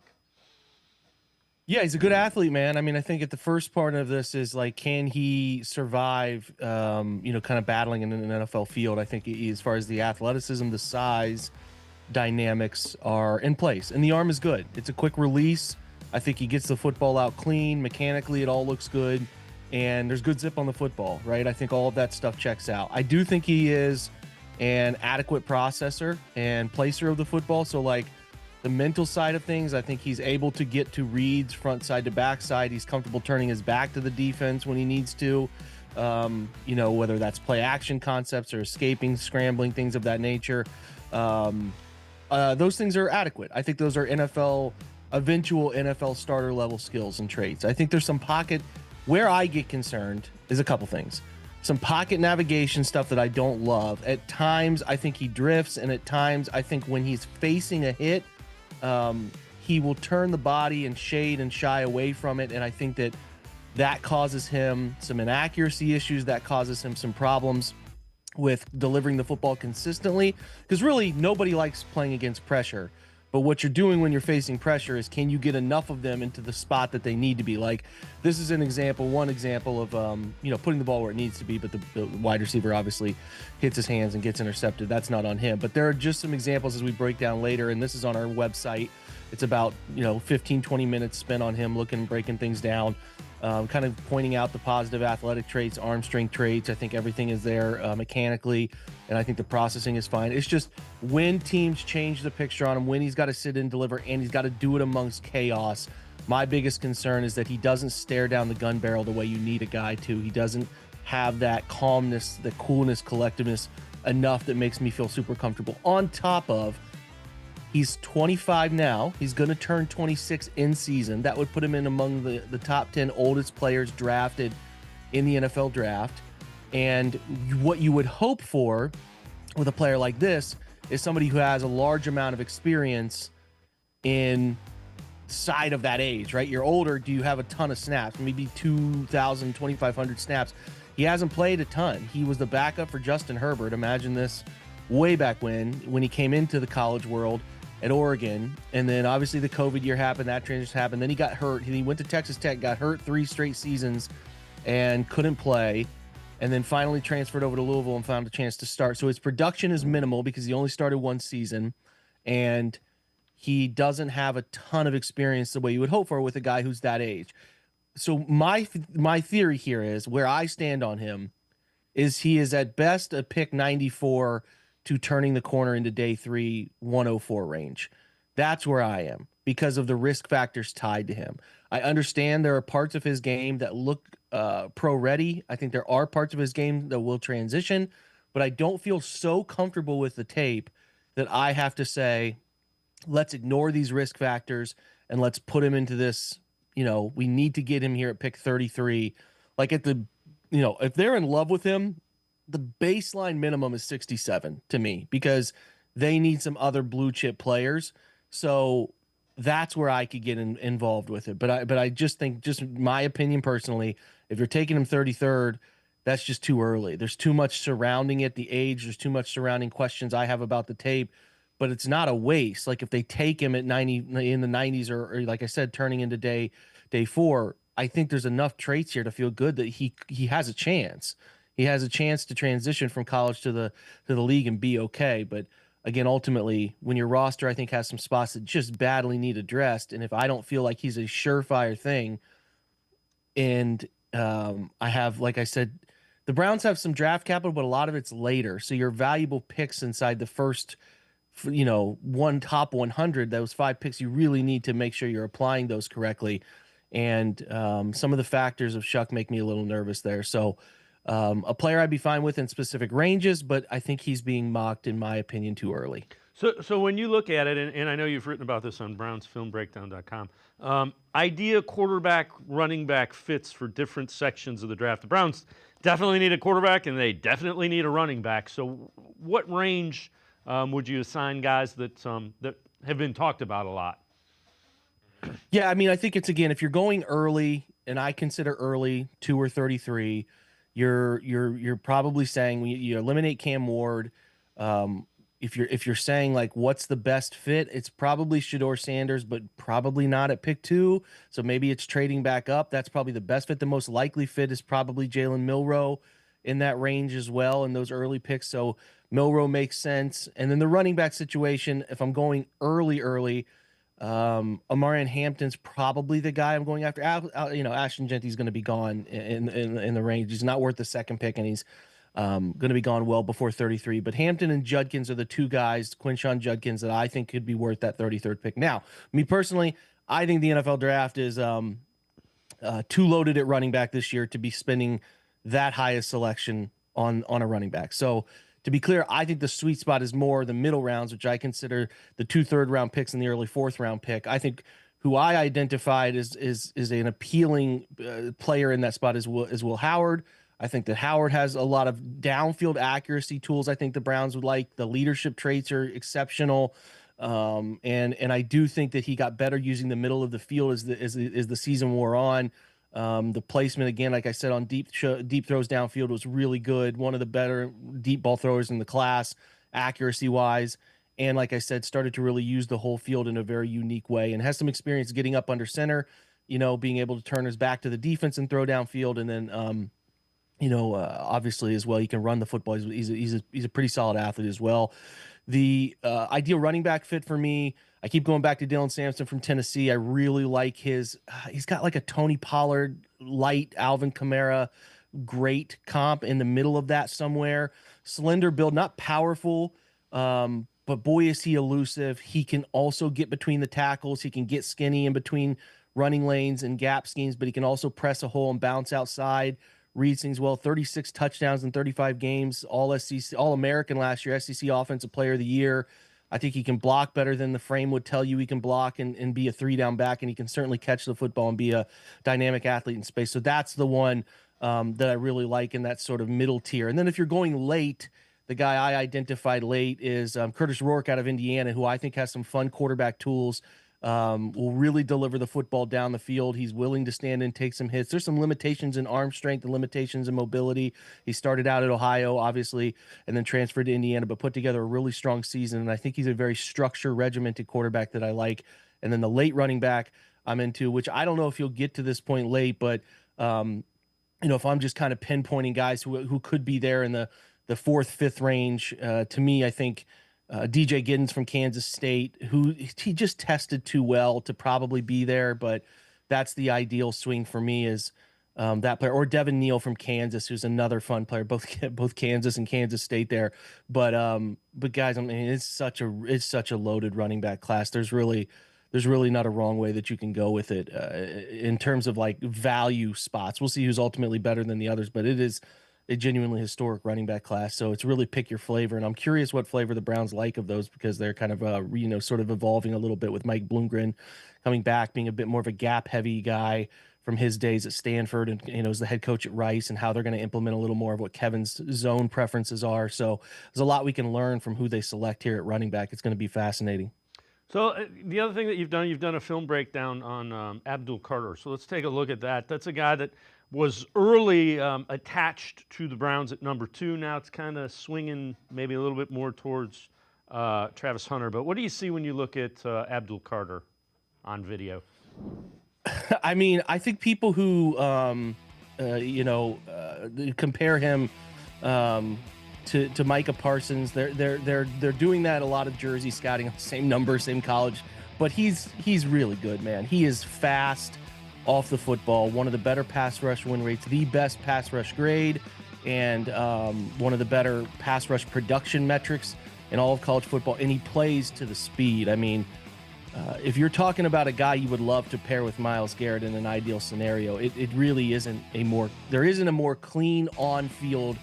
Yeah, he's a good athlete, man. I mean, I think at the first part of this is like, can he survive, kind of battling in an NFL field? I think as far as the athleticism, the size dynamics are in place, and the arm is good. It's a quick release. I think he gets the football out clean. Mechanically, it all looks good, and there's good zip on the football, right? I think all of that stuff checks out. I do think he is an adequate processor and placer of the football. So, like, the mental side of things, I think he's able to get to reads front side to back side. He's comfortable turning his back to the defense when he needs to, whether that's play action concepts or escaping, scrambling, things of that nature. Those things are adequate. I think those are eventual NFL starter level skills and traits. I think there's some pocket where I get concerned is a couple things. Some pocket navigation stuff that I don't love. At times, I think he drifts, and at times, I think when he's facing a hit, he will turn the body and shade and shy away from it, and I think that causes him some inaccuracy issues, that causes him some problems with delivering the football consistently, because really nobody likes playing against pressure. But what you're doing when you're facing pressure is, can you get enough of them into the spot that they need to be? Like, this is one example of putting the ball where it needs to be, but the wide receiver obviously hits his hands and gets intercepted. That's not on him. But there are just some examples as we break down later, and this is on our website. It's about 15, 20 minutes spent on him breaking things down, kind of pointing out the positive athletic traits, arm strength traits. I think everything is there mechanically, and I think the processing is fine. It's just when teams change the picture on him, when he's got to sit and deliver, and he's got to do it amongst chaos. My biggest concern is that he doesn't stare down the gun barrel the way you need a guy to. He doesn't have that calmness, the coolness, collectiveness enough that makes me feel super comfortable. On top of, he's 25 now. He's going to turn 26 in season. That would put him in among the top 10 oldest players drafted in the NFL draft. And what you would hope for with a player like this is somebody who has a large amount of experience in side of that age, right? You're older. Do you have a ton of snaps? Maybe 2,000, 2,500 snaps. He hasn't played a ton. He was the backup for Justin Herbert. Imagine this way back when he came into the college world at Oregon, and then obviously the COVID year happened, that transition happened, then he got hurt. He went to Texas Tech, got hurt 3 straight seasons and couldn't play, and then finally transferred over to Louisville and found a chance to start. So his production is minimal because he only started 1 season, and he doesn't have a ton of experience the way you would hope for with a guy who's that age. So my theory here is, where I stand on him is, he is at best a pick 94 to turning the corner into day 3, 104 range. That's where I am because of the risk factors tied to him. I understand there are parts of his game that look pro ready. I think there are parts of his game that will transition, but I don't feel so comfortable with the tape that I have to say, let's ignore these risk factors and let's put him into this, we need to get him here at pick 33. Like if they're in love with him, the baseline minimum is 67 to me, because they need some other blue chip players. So that's where I could get involved with it. But I just think, just my opinion personally, if you're taking him 33rd, that's just too early. There's too much surrounding it, the age. There's too much surrounding questions I have about the tape. But it's not a waste. Like, if they take him at 90 in the 90s, or like I said, turning into day 4, I think there's enough traits here to feel good that he has a chance. He has a chance to transition from college to the league and be okay. But again, ultimately, when your roster, I think, has some spots that just badly need addressed, and if I don't feel like he's a surefire thing, and I have, like I said, the Browns have some draft capital, but a lot of it's later. So your valuable picks inside the first, one top 100, those 5 picks, you really need to make sure you're applying those correctly. And some of the factors of Shough make me a little nervous there. So a player I'd be fine with in specific ranges, but I think he's being mocked, in my opinion, too early. So when you look at it, and I know you've written about this on BrownsFilmBreakdown.com, idea quarterback, running back fits for different sections of the draft. The Browns definitely need a quarterback, and they definitely need a running back. So what range would you assign guys that have been talked about a lot? Yeah, I mean, I think it's, again, if you're going early, and I consider early 2 or 33, you're probably saying you eliminate Cam Ward. if you're saying like what's the best fit, it's probably Shadeur Sanders, but probably not at pick 2. So maybe it's trading back up. That's probably the best fit. The most likely fit is probably Jalen Milroe in that range as well in those early picks. So Milroe makes sense. And then the running back situation, if I'm going early, Amarian Hampton's probably the guy I'm going after. Ashton Genty's going to be gone in the range. He's not worth the second pick, and he's going to be gone well before 33. But Hampton and Judkins are the two guys, Quinshon Judkins, that I think could be worth that 33rd pick. Now, me personally, I think the NFL draft is too loaded at running back this year to be spending that highest selection on a running back. So to be clear, I think the sweet spot is more the middle rounds, which I consider the 2 third-round picks and the early 4th-round pick. I think who I identified is an appealing player in that spot is Will Howard. I think that Howard has a lot of downfield accuracy tools I think the Browns would like. The leadership traits are exceptional. And I do think that he got better using the middle of the field as the season wore on. The placement, again, like I said, on deep throws downfield was really good. One of the better deep ball throwers in the class, accuracy-wise. And like I said, started to really use the whole field in a very unique way and has some experience getting up under center, being able to turn his back to the defense and throw downfield. And then, obviously as well, he can run the football. He's a pretty solid athlete as well. The ideal running back fit for me, I keep going back to Dylan Sampson from Tennessee. I really like he's got like a Tony Pollard, light Alvin Kamara, great comp in the middle of that somewhere. Slender build, not powerful, but boy, is he elusive. He can also get between the tackles. He can get skinny in between running lanes and gap schemes, but he can also press a hole and bounce outside. Reads things well, 36 touchdowns in 35 games, All-American last year, SEC Offensive Player of the Year. I think he can block better than the frame would tell you he can block and be a 3-down back, and he can certainly catch the football and be a dynamic athlete in space. So that's the one that I really like in that sort of middle tier. And then if you're going late, the guy I identified late is Curtis Rourke out of Indiana, who I think has some fun quarterback tools. Will really deliver the football down the field. He's willing to stand and take some hits. There's some limitations in arm strength and limitations in mobility. He started out at Ohio, obviously, and then transferred to Indiana, but put together a really strong season. And I think he's a very structured, regimented quarterback that I like. And then the late running back I'm into, which I don't know if he'll get to this point late, but if I'm just kind of pinpointing guys who could be there in the 4th, 5th range, to me, I think DJ Giddens from Kansas State, who he just tested too well to probably be there, but that's the ideal swing for me is that player, or Devin Neal from Kansas, who's another fun player, both Kansas and Kansas State there. But guys, I mean, it's such a loaded running back class. There's really not a wrong way that you can go with it in terms of like value spots. We'll see who's ultimately better than the others, but it is a genuinely historic running back class. So it's really pick your flavor. And I'm curious what flavor the Browns like of those, because they're kind of, sort of evolving a little bit with Mike Bloomgren coming back, being a bit more of a gap heavy guy from his days at Stanford and, as the head coach at Rice, and how they're going to implement a little more of what Kevin's zone preferences are. So there's a lot we can learn from who they select here at running back. It's going to be fascinating. So the other thing that you've done a film breakdown on Abdul Carter. So let's take a look at that. That's a guy that was early attached to the Browns at number 2. Now it's kind of swinging maybe a little bit more towards Travis Hunter. But what do you see when you look at Abdul Carter on video? I mean, I think people who, compare him to Micah Parsons, they're doing that a lot of jersey scouting, same number, same college, but he's really good, man. He is fast off the football, one of the better pass rush win rates, the best pass rush grade, and one of the better pass rush production metrics in all of college football, and he plays to the speed. I mean, if you're talking about a guy you would love to pair with Myles Garrett in an ideal scenario, it really isn't there isn't a more clean on-field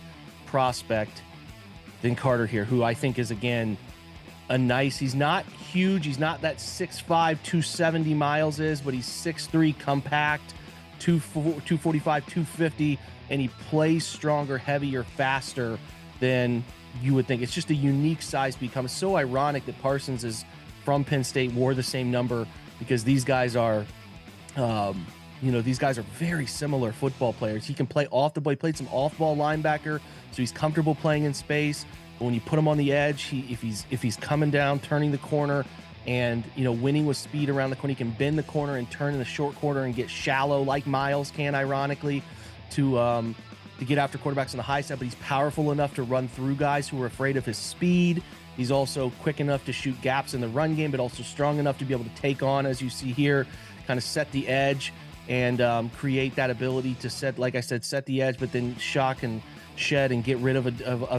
prospect than Carter here, who I think is, again, he's not huge. He's not that 6'5", 270 Myles is, but he's 6'3", compact, 245, 250, and he plays stronger, heavier, faster than you would think. It's just a unique size become. It's so ironic that Parsons is from Penn State, wore the same number, because these guys are, very similar football players. He can play off the ball. He played some off-ball linebacker, so he's comfortable playing in space. But when you put him on the edge, if he's coming down, turning the corner, and winning with speed around the corner, he can bend the corner and turn in the short corner and get shallow like Miles can, ironically, to get after quarterbacks on the high side. But he's powerful enough to run through guys who are afraid of his speed. He's also quick enough to shoot gaps in the run game, but also strong enough to be able to take on, as you see here, kind of set the edge and create that ability to set the edge, but then shock and shed and get rid of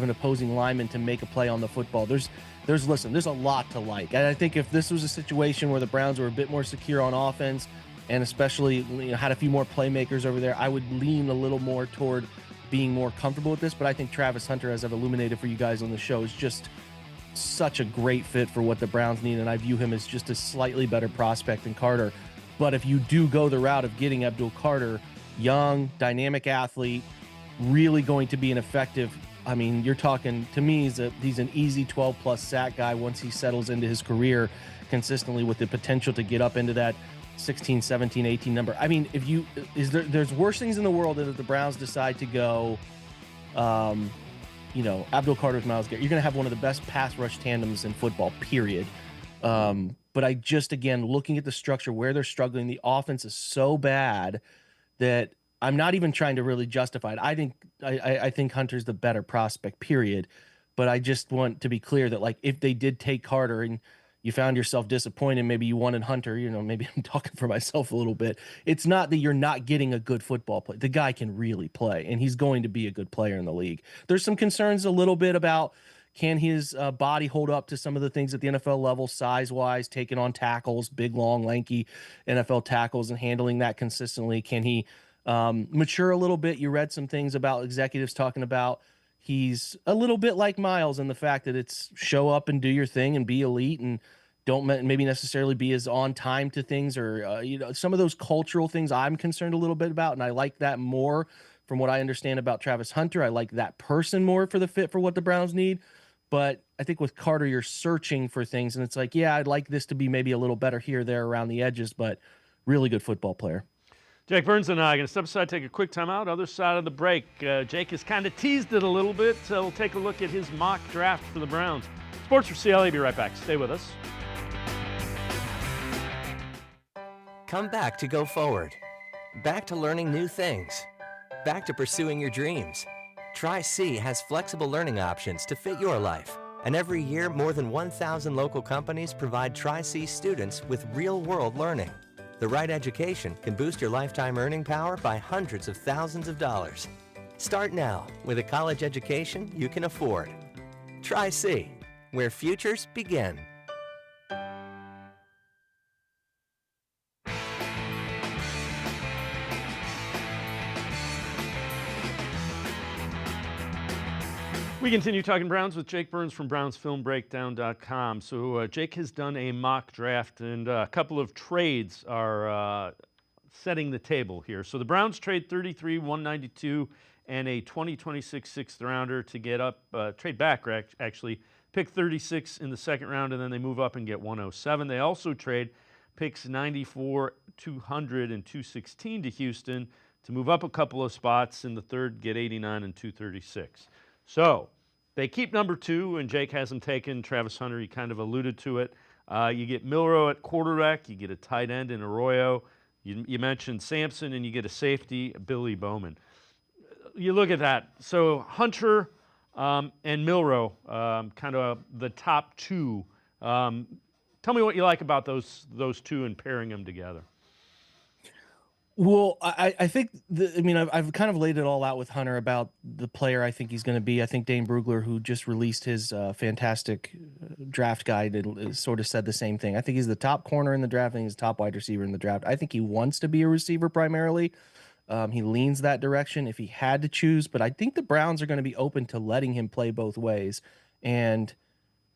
an opposing lineman to make a play on the football. There's a lot to like. And I think if this was a situation where the Browns were a bit more secure on offense and especially had a few more playmakers over there, I would lean a little more toward being more comfortable with this. But I think Travis Hunter, as I've illuminated for you guys on the show, is just such a great fit for what the Browns need, and I view him as just a slightly better prospect than Carter. But if you do go the route of getting Abdul Carter, young, dynamic athlete, really going to be an effective, you're talking, to me, he's an easy 12-plus sack guy once he settles into his career consistently, with the potential to get up into that 16, 17, 18 number. There's worse things in the world than if the Browns decide to go, Abdul Carter's Myles Garrett. You're going to have one of the best pass rush tandems in football, period. But I just, again, looking at the structure where they're struggling, the offense is so bad that I'm not even trying to really justify it. I think Hunter's the better prospect, period. But I just want to be clear that, if they did take Carter and you found yourself disappointed, maybe you wanted Hunter, maybe I'm talking for myself a little bit. It's not that you're not getting a good football player. The guy can really play, and he's going to be a good player in the league. There's some concerns a little bit about, can his body hold up to some of the things at the NFL level, size-wise, taking on tackles, big, long, lanky NFL tackles, and handling that consistently? Can he mature a little bit? You read some things about executives talking about he's a little bit like Miles in the fact that it's show up and do your thing and be elite, and don't maybe necessarily be as on time to things, or some of those cultural things I'm concerned a little bit about, and I like that more from what I understand about Travis Hunter. I like that person more for the fit for what the Browns need. But I think with Carter, you're searching for things, and it's like, yeah, I'd like this to be maybe a little better here or there around the edges, but really good football player. Jake Burns and I are going to step aside, take a quick timeout. Other side of the break, Jake has kind of teased it a little bit, so we'll take a look at his mock draft for the Browns. Sports4CLE, be right back. Stay with us. Come back to go forward. Back to learning new things. Back to pursuing your dreams. Tri-C has flexible learning options to fit your life. And every year, more than 1,000 local companies provide Tri-C students with real-world learning. The right education can boost your lifetime earning power by hundreds of thousands of dollars. Start now with a college education you can afford. Tri-C, where futures begin. We continue talking Browns with Jake Burns from BrownsFilmBreakdown.com. So Jake has done a mock draft, and a couple of trades are setting the table here. So the Browns trade 33, 192, and a 2026 sixth rounder to get up, trade back actually, pick 36 in the second round, and then they move up and get 107. They also trade picks 94, 200, and 216 to Houston to move up a couple of spots in the third, get 89 and 236. So they keep number 2, and Jake has them taken. Travis Hunter, he kind of alluded to it. You get Milroe at quarterback. You get a tight end in Arroyo. You mentioned Sampson, and you get a safety, Billy Bowman. You look at that. So Hunter and Milroe, kind of the top 2. Tell me what you like about those 2 and pairing them together. Well, I think, I've kind of laid it all out with Hunter about the player I think he's going to be. I think Dane Brugler, who just released his fantastic draft guide, sort of said the same thing. I think he's the top corner in the draft. I think he's the top wide receiver in the draft. I think he wants to be a receiver primarily. He leans that direction if he had to choose, but I think the Browns are going to be open to letting him play both ways. And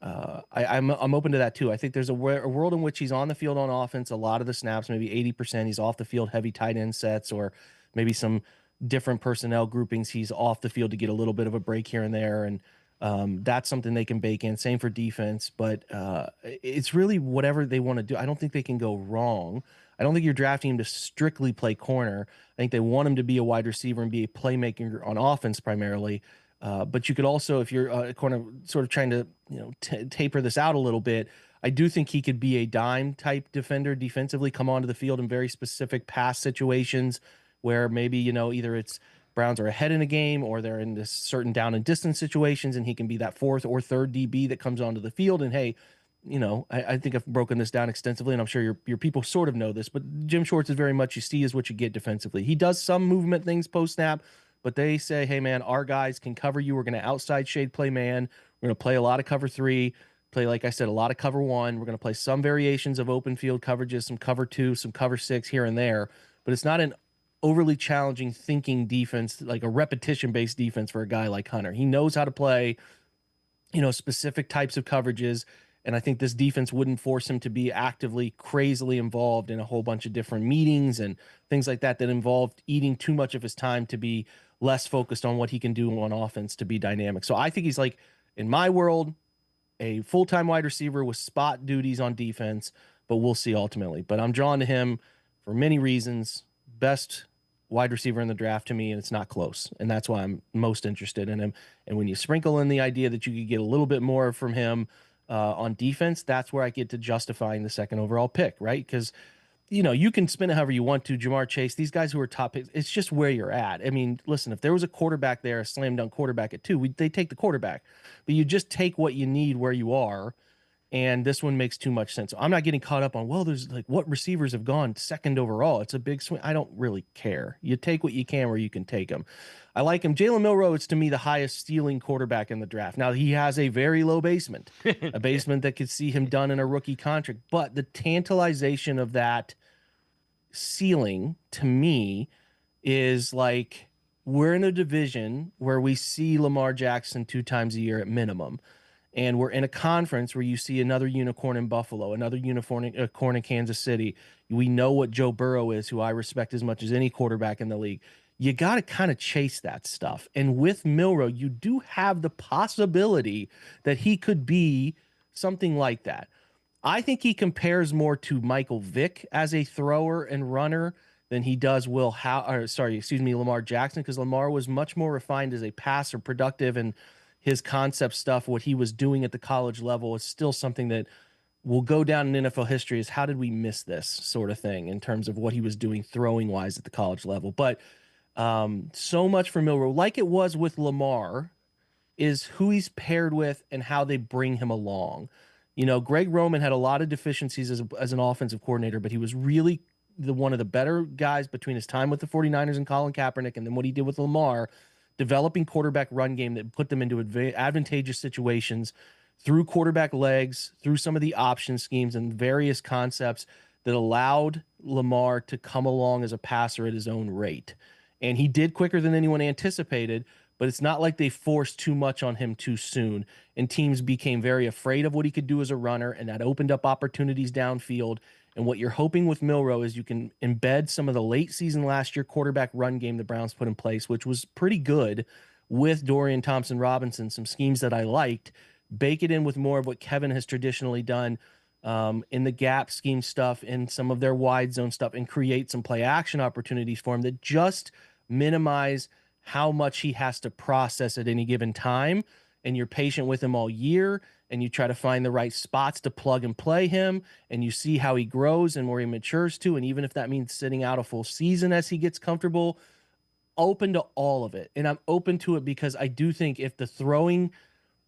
I'm open to that too. I think there's a world in which he's on the field on offense a lot of the snaps, maybe 80%. He's off the field heavy tight end sets, or maybe some different personnel groupings. He's off the field to get a little bit of a break here and there, and that's something they can bake in. Same for defense, but it's really whatever they want to do. I don't think they can go wrong. I don't think you're drafting him to strictly play corner. I think they want him to be a wide receiver and be a playmaker on offense primarily. But you could also, if you're sort of trying to taper this out a little bit, I do think he could be a dime type defender defensively, come onto the field in very specific pass situations where maybe, either it's Browns are ahead in a game or they're in this certain down and distance situations, and he can be that fourth or third DB that comes onto the field. And hey, I think I've broken this down extensively, and I'm sure your people sort of know this, but Jim Schwartz is very much you see is what you get defensively. He does some movement things post snap, but they say, hey man, our guys can cover you. We're going to outside shade play man. We're going to play a lot of cover 3. Play, like I said, a lot of cover 1. We're going to play some variations of open field coverages, some cover 2, some cover 6 here and there, but it's not an overly challenging thinking defense, like a repetition-based defense for a guy like Hunter. He knows how to play, specific types of coverages, and I think this defense wouldn't force him to be actively, crazily involved in a whole bunch of different meetings and things like that involved eating too much of his time to be less focused on what he can do on offense to be dynamic. So I think he's like, in my world, a full-time wide receiver with spot duties on defense, but we'll see ultimately. But I'm drawn to him for many reasons. Best wide receiver in the draft to me, and it's not close. And that's why I'm most interested in him. And when you sprinkle in the idea that you could get a little bit more from him on defense, that's where I get to justifying the second overall pick, right? Because, you can spin it however you want to. Jamar Chase, these guys who are top picks, it's just where you're at. I mean, listen, if there was a quarterback there, a slam dunk quarterback at 2, they take the quarterback. But you just take what you need where you are, and this one makes too much sense. So I'm not getting caught up on, there's like what receivers have gone second overall. It's a big swing. I don't really care. You take what you can where you can take them. I like him. Jalen Milroe is to me the highest stealing quarterback in the draft. Now, he has a very low basement, a basement that could see him done in a rookie contract. But the tantalization of that ceiling to me is like, we're in a division where we see Lamar Jackson 2 times a year at minimum. And we're in a conference where you see another unicorn in Buffalo, another unicorn in Kansas City. We know what Joe Burrow is, who I respect as much as any quarterback in the league. You got to kind of chase that stuff. And with Milroe, you do have the possibility that he could be something like that. I think he compares more to Michael Vick as a thrower and runner than he does Lamar Jackson, because Lamar was much more refined as a passer, productive, and his concept stuff, what he was doing at the college level, is still something that will go down in NFL history as how did we miss this sort of thing in terms of what he was doing throwing wise at the college level. But so much for Milroe, like it was with Lamar, is who he's paired with and how they bring him along. Greg Roman had a lot of deficiencies as an offensive coordinator, but he was really one of the better guys between his time with the 49ers and Colin Kaepernick and then what he did with Lamar, developing quarterback run game that put them into advantageous situations through quarterback legs, through some of the option schemes and various concepts that allowed Lamar to come along as a passer at his own rate. And he did quicker than anyone anticipated, but it's not like they forced too much on him too soon. And teams became very afraid of what he could do as a runner, and that opened up opportunities downfield. And what you're hoping with Milroe is you can embed some of the late season last year quarterback run game the Browns put in place, which was pretty good, with Dorian Thompson-Robinson, some schemes that I liked, bake it in with more of what Kevin has traditionally done in the gap scheme stuff, in some of their wide zone stuff, and create some play action opportunities for him that just minimize how much he has to process at any given time. And you're patient with him all year, and you try to find the right spots to plug and play him, and you see how he grows and where he matures to. And even if that means sitting out a full season as he gets comfortable, open to all of it. And I'm open to it because I do think if the throwing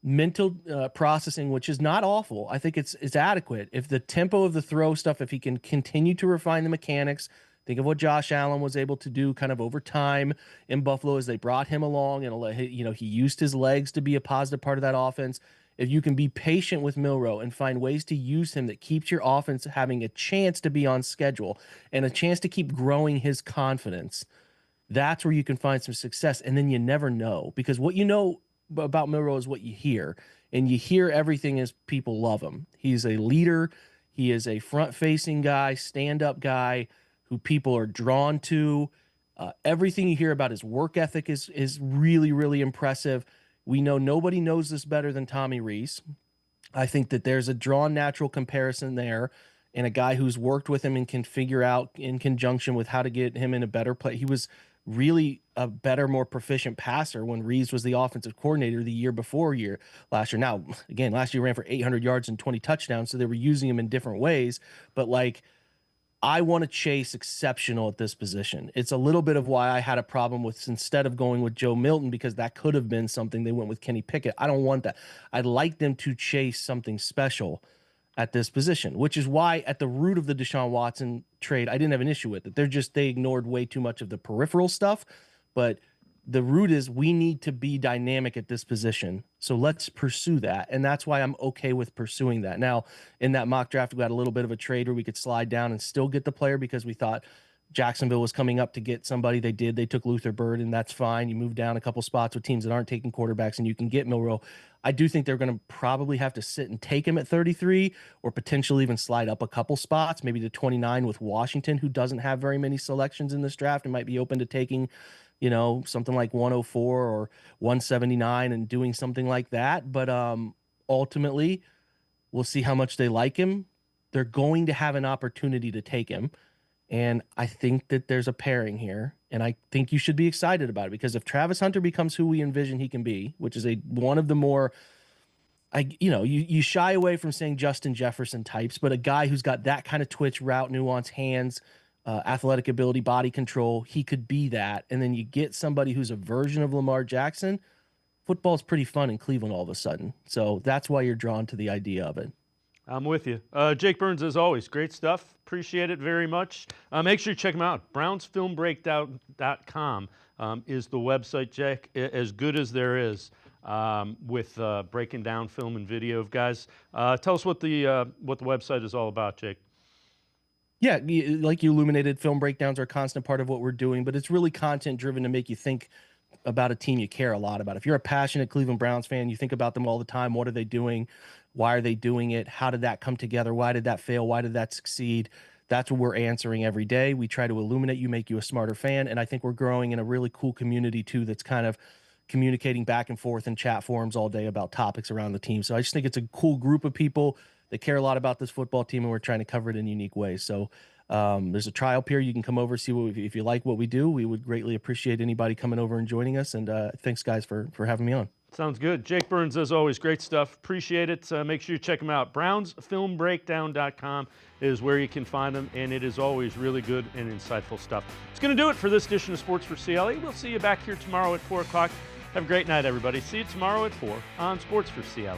mental processing, which is not awful, I think it's adequate. If the tempo of the throw stuff, if he can continue to refine the mechanics, think of what Josh Allen was able to do kind of over time in Buffalo as they brought him along, and he used his legs to be a positive part of that offense. If you can be patient with Milroe and find ways to use him that keeps your offense having a chance to be on schedule and a chance to keep growing his confidence, that's where you can find some success. And then you never know, because what you know about Milroe is what you hear, and you hear everything as people love him. He's a leader. He is a front-facing guy, stand-up guy who people are drawn to. Everything you hear about his work ethic is really, really impressive. We know nobody knows this better than Tommy Rees. I think that there's a drawn natural comparison there, and a guy who's worked with him and can figure out in conjunction with how to get him in a better play. He was really a better, more proficient passer when Reeves was the offensive coordinator the year before last year. Now, again, last year he ran for 800 yards and 20 touchdowns, so they were using him in different ways. But like, I want to chase exceptional at this position. It's a little bit of why I had a problem with, instead of going with Joe Milton, because that could have been something, they went with Kenny Pickett. I don't want that. I'd like them to chase something special at this position, which is why at the root of the Deshaun Watson trade, I didn't have an issue with it. They ignored way too much of the peripheral stuff, but the root is we need to be dynamic at this position. So let's pursue that. And that's why I'm okay with pursuing that. Now, in that mock draft, we got a little bit of a trade where we could slide down and still get the player because we thought Jacksonville was coming up to get somebody. They did. They took Luther Bird, and that's fine. You move down a couple spots with teams that aren't taking quarterbacks, and you can get Milroe. I do think they're going to probably have to sit and take him at 33 or potentially even slide up a couple spots, maybe to 29 with Washington, who doesn't have very many selections in this draft and might be open to taking, something like 104 or 179 and doing something like that. But ultimately, we'll see how much they like him. They're going to have an opportunity to take him. And I think that there's a pairing here, and I think you should be excited about it, because if Travis Hunter becomes who we envision he can be, which is one of the more, you shy away from saying Justin Jefferson types, but a guy who's got that kind of twitch, route, nuance, hands, athletic ability, body control, he could be that. And then you get somebody who's a version of Lamar Jackson. Football's pretty fun in Cleveland all of a sudden. So that's why you're drawn to the idea of it. I'm with you. Jake Burns, as always, great stuff. Appreciate it very much. Make sure you check him out. BrownsFilmBreakdown.com is the website, Jake, as good as there is with breaking down film and video of guys. Tell us what the website is all about, Jake. Yeah, like you illuminated, film breakdowns are a constant part of what we're doing, but it's really content-driven to make you think about a team you care a lot about. If you're a passionate Cleveland Browns fan, you think about them all the time. What are they doing? Why are they doing it? How did that come together? Why did that fail? Why did that succeed? That's what we're answering every day. We try to illuminate you, make you a smarter fan, and I think we're growing in a really cool community, too, that's kind of communicating back and forth in chat forums all day about topics around the team. So I just think it's a cool group of people that care a lot about this football team, and we're trying to cover it in unique ways. So there's a trial period. You can come over, see if you like what we do. We would greatly appreciate anybody coming over and joining us. And thanks, guys, for having me on. Sounds good. Jake Burns, as always, great stuff. Appreciate it. Make sure you check him out. BrownsFilmBreakdown.com is where you can find them, and it is always really good and insightful stuff. It's going to do it for this edition of Sports for CLE. We'll see you back here tomorrow at 4 o'clock. Have a great night, everybody. See you tomorrow at 4 on Sports for CLE.